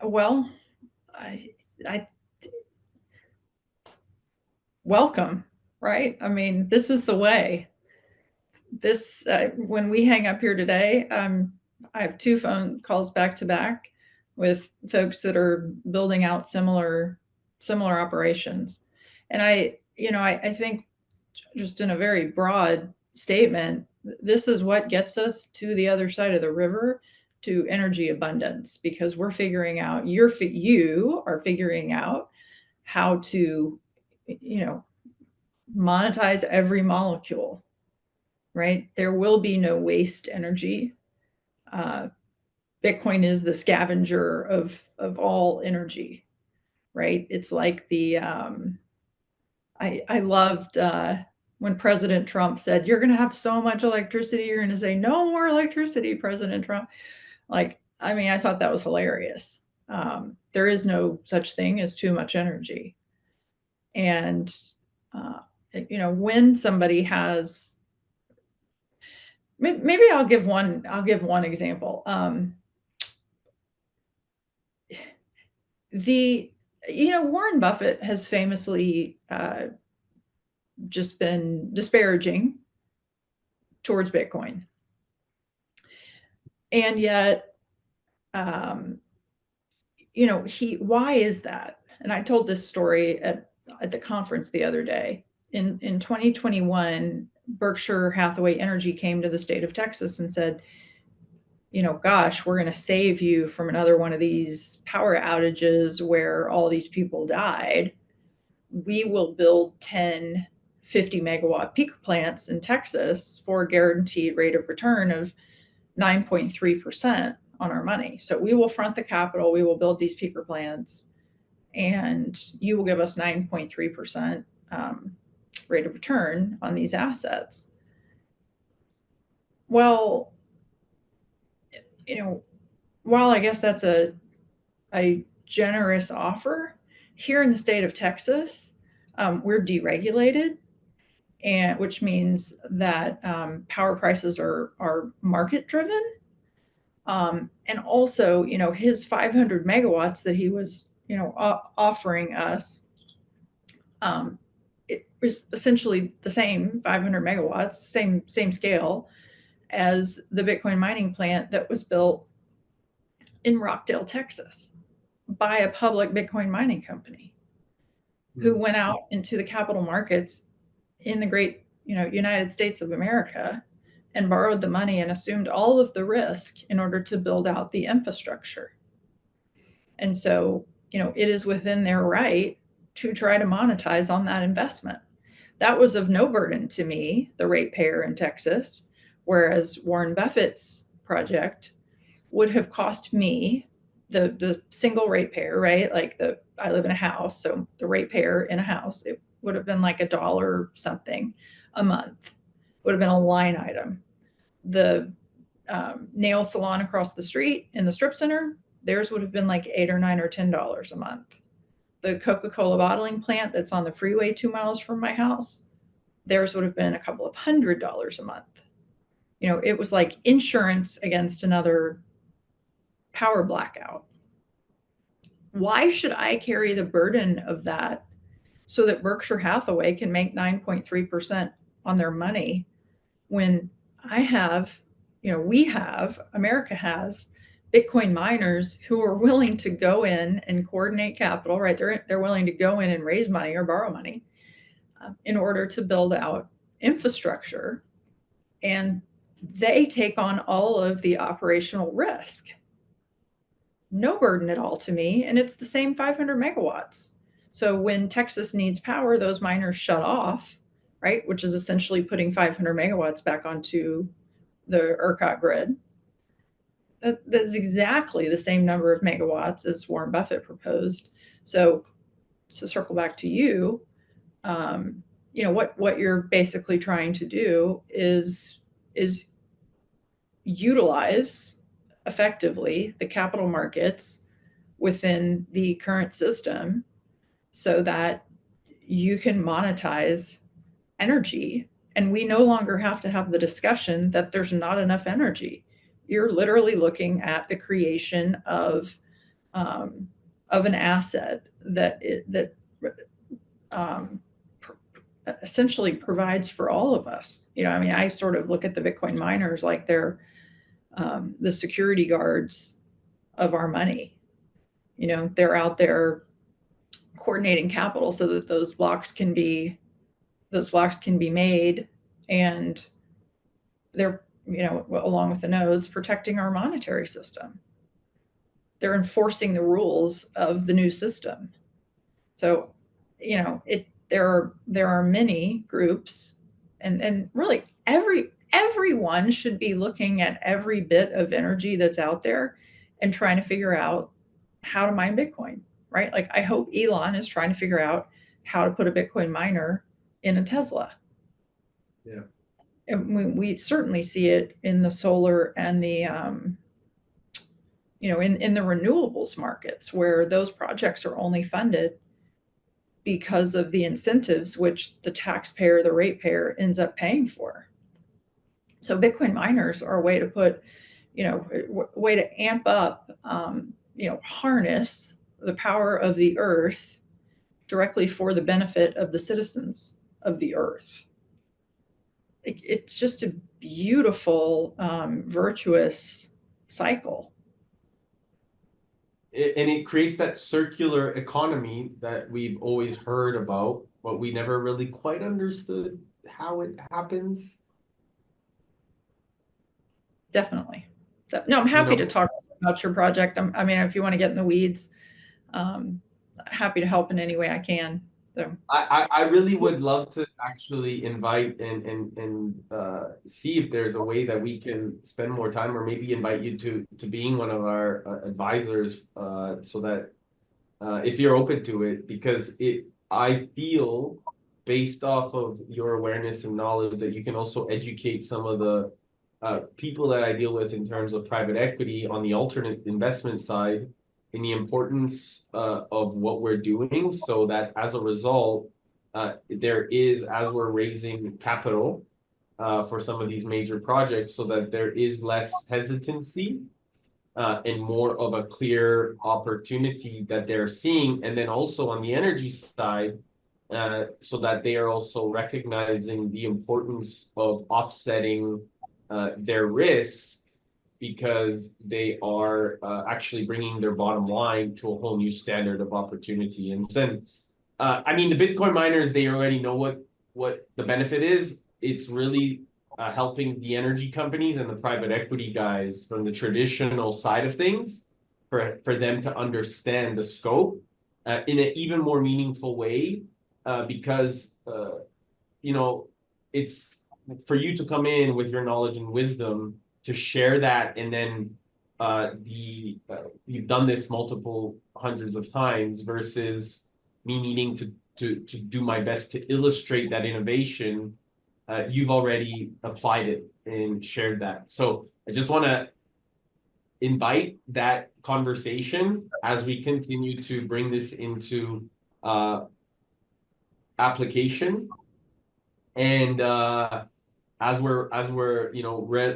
well, I, I welcome, right? I mean, this is the way. This when we hang up here today, I have 2 phone calls back to back with folks that are building out similar operations, and I think just in a very broad statement, this is what gets us to the other side of the river to energy abundance, because we're figuring out you are figuring out how to, you know, monetize every molecule, right? There will be no waste energy. Uh, Bitcoin is the scavenger of all energy, right? It's like I loved when President Trump said, "You're going to have so much electricity, you're going to say no more electricity," President Trump. Like, I mean, I thought that was hilarious. There is no such thing as too much energy, and uh, when somebody has, maybe I'll give one example. The Warren Buffett has famously just been disparaging towards Bitcoin, and yet, um, why is that? And I told this story at the conference the other day. In 2021, Berkshire Hathaway Energy came to the state of Texas and said, gosh, we're going to save you from another one of these power outages where all these people died. We will build 10 50-megawatt peaker plants in Texas for a guaranteed rate of return of 9.3% on our money. So we will front the capital, we will build these peaker plants, and you will give us 9.3% rate of return on these assets. Well, while I guess that's a generous offer, here in the state of Texas, we're deregulated, and which means that power prices are market driven. And also, his 500 megawatts that he was, offering us, it was essentially the same 500 megawatts, same scale as the Bitcoin mining plant that was built in Rockdale, Texas, by a public Bitcoin mining company who went out into the capital markets in the great, United States of America and borrowed the money and assumed all of the risk in order to build out the infrastructure. And so, it is within their right to try to monetize on that investment. That was of no burden to me, the ratepayer in Texas, whereas Warren Buffett's project would have cost me, the single ratepayer, right? Like I live in a house, so the ratepayer in a house, it would have been like $1 something a month. Would have been a line item. The nail salon across the street in the strip center, theirs would have been like $8 or $9 or $10 a month. The Coca-Cola bottling plant that's on the freeway 2 miles from my house, theirs would have been a couple of $100s a month. It was like insurance against another power blackout. Why should I carry the burden of that so that Berkshire Hathaway can make 9.3% on their money when America has Bitcoin miners who are willing to go in and coordinate capital, right? They're willing to go in and raise money or borrow money in order to build out infrastructure, and they take on all of the operational risk. No burden at all to me, and it's the same 500 megawatts. So when Texas needs power, those miners shut off right? Which is essentially putting 500 megawatts back onto the ERCOT grid. That's exactly the same number of megawatts as Warren Buffett proposed. So to circle back to you, what you're basically trying to do is utilize effectively the capital markets within the current system so that you can monetize energy, and we no longer have to have the discussion that there's not enough energy. You're literally looking at the creation of an asset that um, essentially provides for all of us. I mean, I sort of look at the Bitcoin miners like they're the security guards of our money. They're out there coordinating capital so that those blocks can be made, and they're, along with the nodes, protecting our monetary system. They're enforcing the rules of the new system. So, there are many groups, and really everyone should be looking at every bit of energy that's out there and trying to figure out how to mine Bitcoin, right? Like, I hope Elon is trying to figure out how to put a Bitcoin miner in a Tesla. Yeah. And we certainly see it in the solar and the in the renewables markets, where those projects are only funded because of the incentives which the taxpayer, the ratepayer, ends up paying for. So Bitcoin miners are a way to put, way to amp up, harness the power of the earth directly for the benefit of the citizens of the earth. It's just a beautiful, virtuous cycle. And it creates that circular economy that we've always heard about, but we never really quite understood how it happens. Definitely. So, no, I'm happy to talk about your project. I mean, if you want to get in the weeds, um, happy to help in any way I can. So. I really would love to actually invite and see if there's a way that we can spend more time, or maybe invite you to being one of our advisors, so that if you're open to it, because I feel, based off of your awareness and knowledge, that you can also educate some of the people that I deal with in terms of private equity on the alternate investment side, in the importance of what we're doing, so that as a result, there is, as we're raising capital for some of these major projects, so that there is less hesitancy and more of a clear opportunity that they're seeing. And then also on the energy side, so that they are also recognizing the importance of offsetting their risk, because they are actually bringing their bottom line to a whole new standard of opportunity. And then, I mean, the Bitcoin miners, they already know what the benefit is. It's really helping the energy companies and the private equity guys from the traditional side of things, for them to understand the scope in an even more meaningful way, because it's for you to come in with your knowledge and wisdom to share that, and then you've done this multiple hundreds of times, versus me needing to do my best to illustrate that innovation. You've already applied it and shared that. So I just want to invite that conversation as we continue to bring this into application, and as we're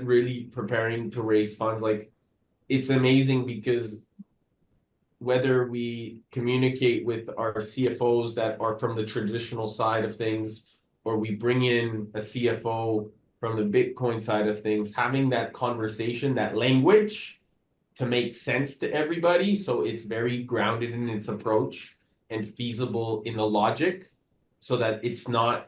really preparing to raise funds. Like, it's amazing, because whether we communicate with our CFOs that are from the traditional side of things, or we bring in a CFO from the Bitcoin side of things, having that conversation, that language, to make sense to everybody, so it's very grounded in its approach and feasible in the logic, so that it's not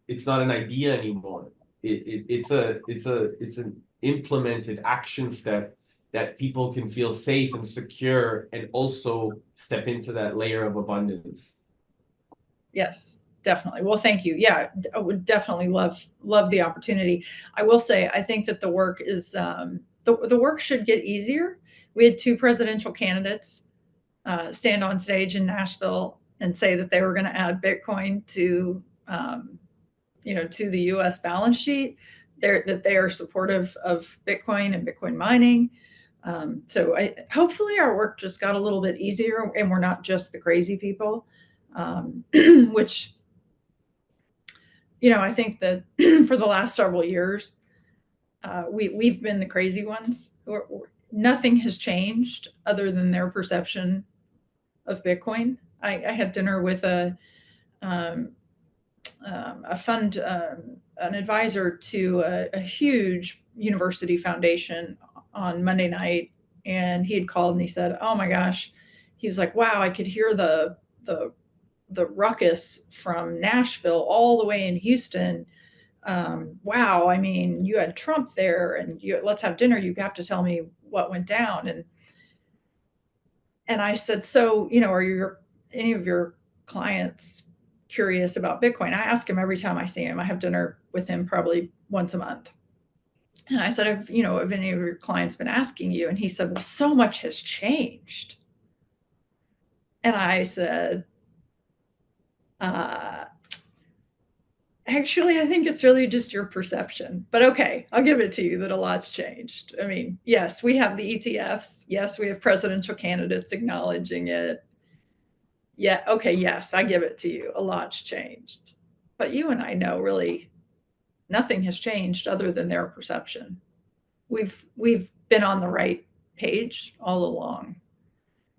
an idea anymore. It's an implemented action step that people can feel safe and secure, and also step into that layer of abundance. Yes, definitely. Well, thank you. Yeah, I would definitely love the opportunity. I will say, I think that the work is the work should get easier. We had two presidential candidates stand on stage in Nashville and say that they were going to add Bitcoin to to the U.S. balance sheet. That they are supportive of Bitcoin and Bitcoin mining. So hopefully our work just got a little bit easier, and we're not just the crazy people, which I think that for the last several years, we've been the crazy ones. Nothing has changed other than their perception of Bitcoin. I had dinner with a fund, an advisor to a huge university foundation on Monday night, and he had called and he said, "Oh my gosh," he was like, "Wow, I could hear the ruckus from Nashville all the way in Houston. Wow, I mean, you had Trump there, and let's have dinner. You have to tell me what went down." And I said, "So, are any of your clients curious about Bitcoin?" I ask him every time I see him. I have dinner with him probably once a month. And I said, "Have any of your clients been asking you?" And he said, "Well, so much has changed." And I said, uh, "Actually, I think it's really just your perception. But okay, I'll give it to you that a lot's changed." I mean, yes, we have the ETFs. Yes, we have presidential candidates acknowledging it. Yeah, okay, yes, I give it to you. A lot's changed. But you and I know really nothing has changed other than their perception. We've been on the right page all along.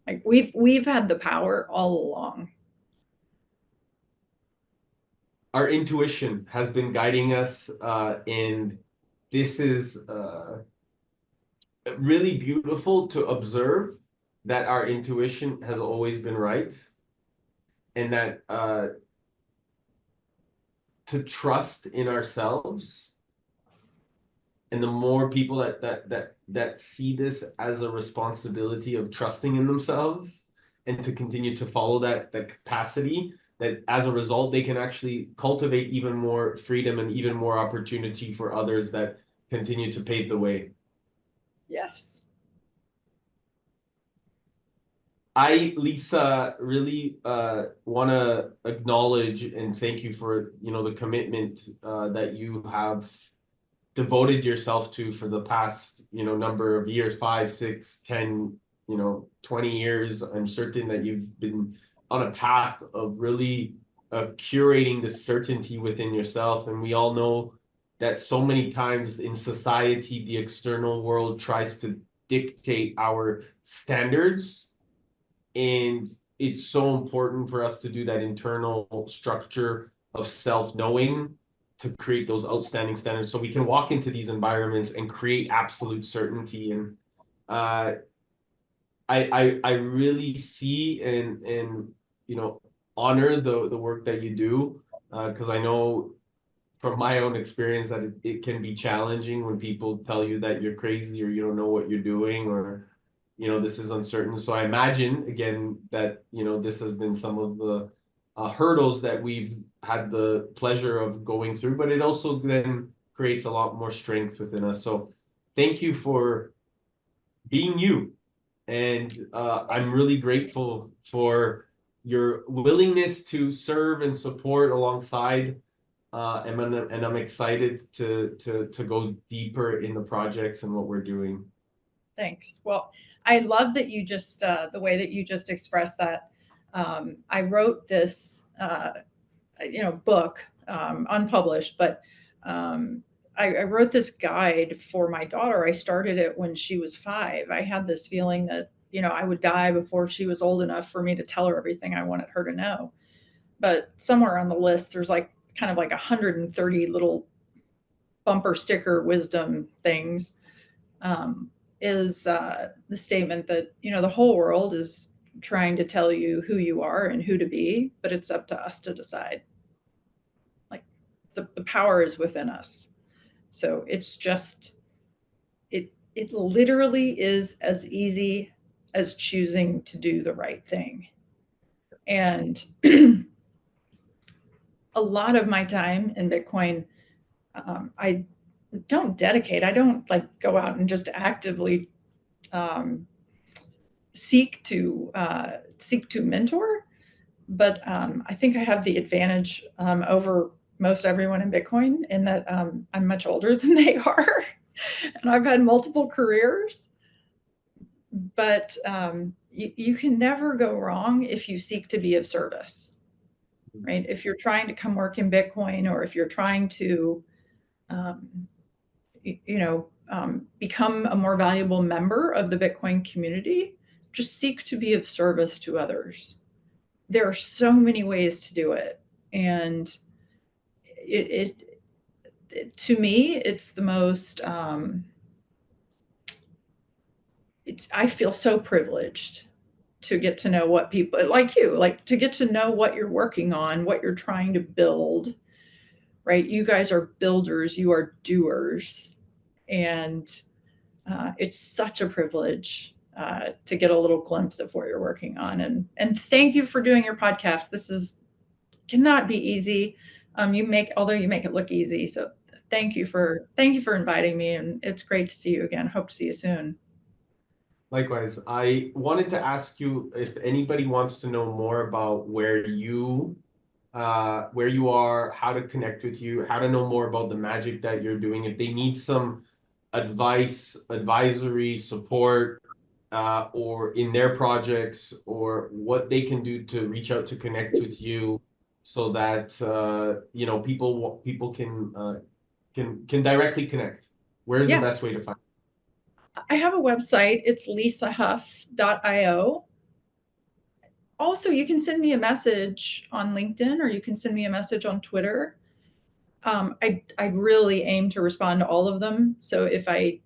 Like we've had the power all along. Our intuition has been guiding us, and this is really beautiful to observe that our intuition has always been right, and that to trust in ourselves. And the more people that see this as a responsibility of trusting in themselves and to continue to follow that capacity, that as a result they can actually cultivate even more freedom and even more opportunity for others that continue to pave the way. Yes. Lisa, really want to acknowledge and thank you for the commitment that you have devoted yourself to for the past number of years, 5, 6, 10, 20 years. I'm certain that you've been on a path of really curating the certainty within yourself, and we all know that so many times in society the external world tries to dictate our standards, and it's so important for us to do that internal structure of self-knowing to create those outstanding standards so we can walk into these environments and create absolute certainty. And I really see and honor the work that you do, because I know from my own experience that it can be challenging when people tell you that you're crazy or you don't know what you're doing, or this is uncertain. So I imagine again that this has been some of the hurdles that we've had the pleasure of going through, but it also then creates a lot more strength within us. So thank you for being you, and I'm really grateful for your willingness to serve and support alongside, and I'm excited to go deeper in the projects and what we're doing. Thanks. Well, I love that you just the way that you just expressed that. I wrote this book, unpublished, but I wrote this guide for my daughter. I started it when she was 5. I had this feeling that I would die before she was old enough for me to tell her everything I wanted her to know. But somewhere on the list, there's kind of like 130 little bumper sticker wisdom things. Is the statement that the whole world is trying to tell you who you are and who to be, but it's up to us to decide. Like the power is within us. So it's just it literally is as easy as choosing to do the right thing. And a lot of my time in Bitcoin, I don't dedicate. I don't like go out and just actively um, seek to mentor, but I think I have the advantage over most everyone in Bitcoin in that I'm much older than they are, and I've had multiple careers. But you can never go wrong if you seek to be of service, right? If you're trying to come work in Bitcoin, or if you're trying to, um, become a more valuable member of the Bitcoin community, just seek to be of service to others. There are so many ways to do it, and to me, it's the most. I feel so privileged to get to know what people like you like to get to know what you're working on, what you're trying to build. Right? You guys are builders. You are doers, and it's such a privilege to get a little glimpse of what you're working on. And thank you for doing your podcast. This is cannot be easy. Although you make it look easy. So thank you for inviting me, and it's great to see you again. Hope to see you soon. Likewise, I wanted to ask you if anybody wants to know more about where you are, how to connect with you, how to know more about the magic that you're doing, if they need some advice, advisory, support, or in their projects, or what they can do to reach out to connect with you, so that people can directly connect. Where's the Yeah, best way to find? I have a website. It's lisahough.io. Also, you can send me a message on LinkedIn, or you can send me a message on Twitter. I really aim to respond to all of them. So if I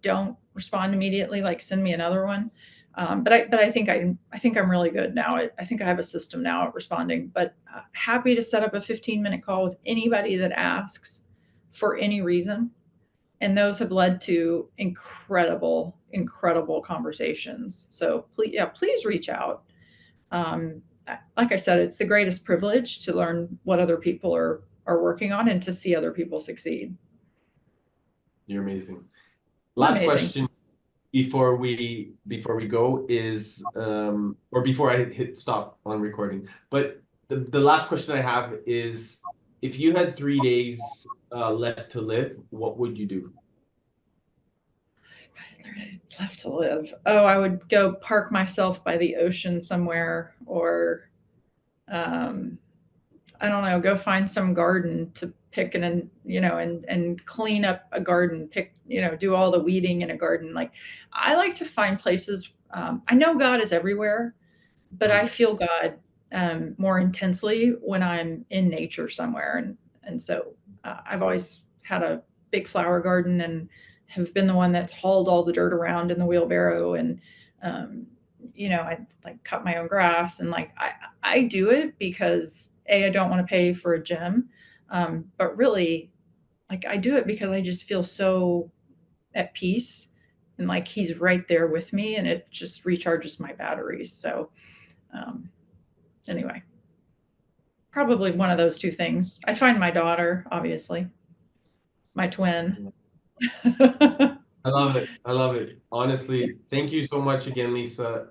don't respond immediately, like send me another one. But I think I'm really good now. I think I have a system now at responding. But happy to set up a 15-minute call with anybody that asks for any reason. And those have led to incredible conversations. So please reach out. Um, like I said, it's the greatest privilege to learn what other people are working on, and to see other people succeed. You're amazing. You're Last amazing. question before we go is or before I hit stop on recording. But the last question I have is, if you had 3 days left to live, what would you do? Left to live. Oh, I would go park myself by the ocean somewhere, or um, I don't know, go find some garden to pick and clean up a garden, do all the weeding in a garden. Like, I like to find places. I know God is everywhere, but I feel God more intensely when I'm in nature somewhere. And so I've always had a big flower garden, and have been the one that's hauled all the dirt around in the wheelbarrow. And um, I like cut my own grass, and like I do it because I don't want to pay for a gym, but really, like, I do it because I just feel so at peace, and like He's right there with me, and it just recharges my batteries. So um, anyway, probably one of those two things. I find my daughter, obviously, my twin. I love it. I love it. Honestly, thank you so much again, Lisa.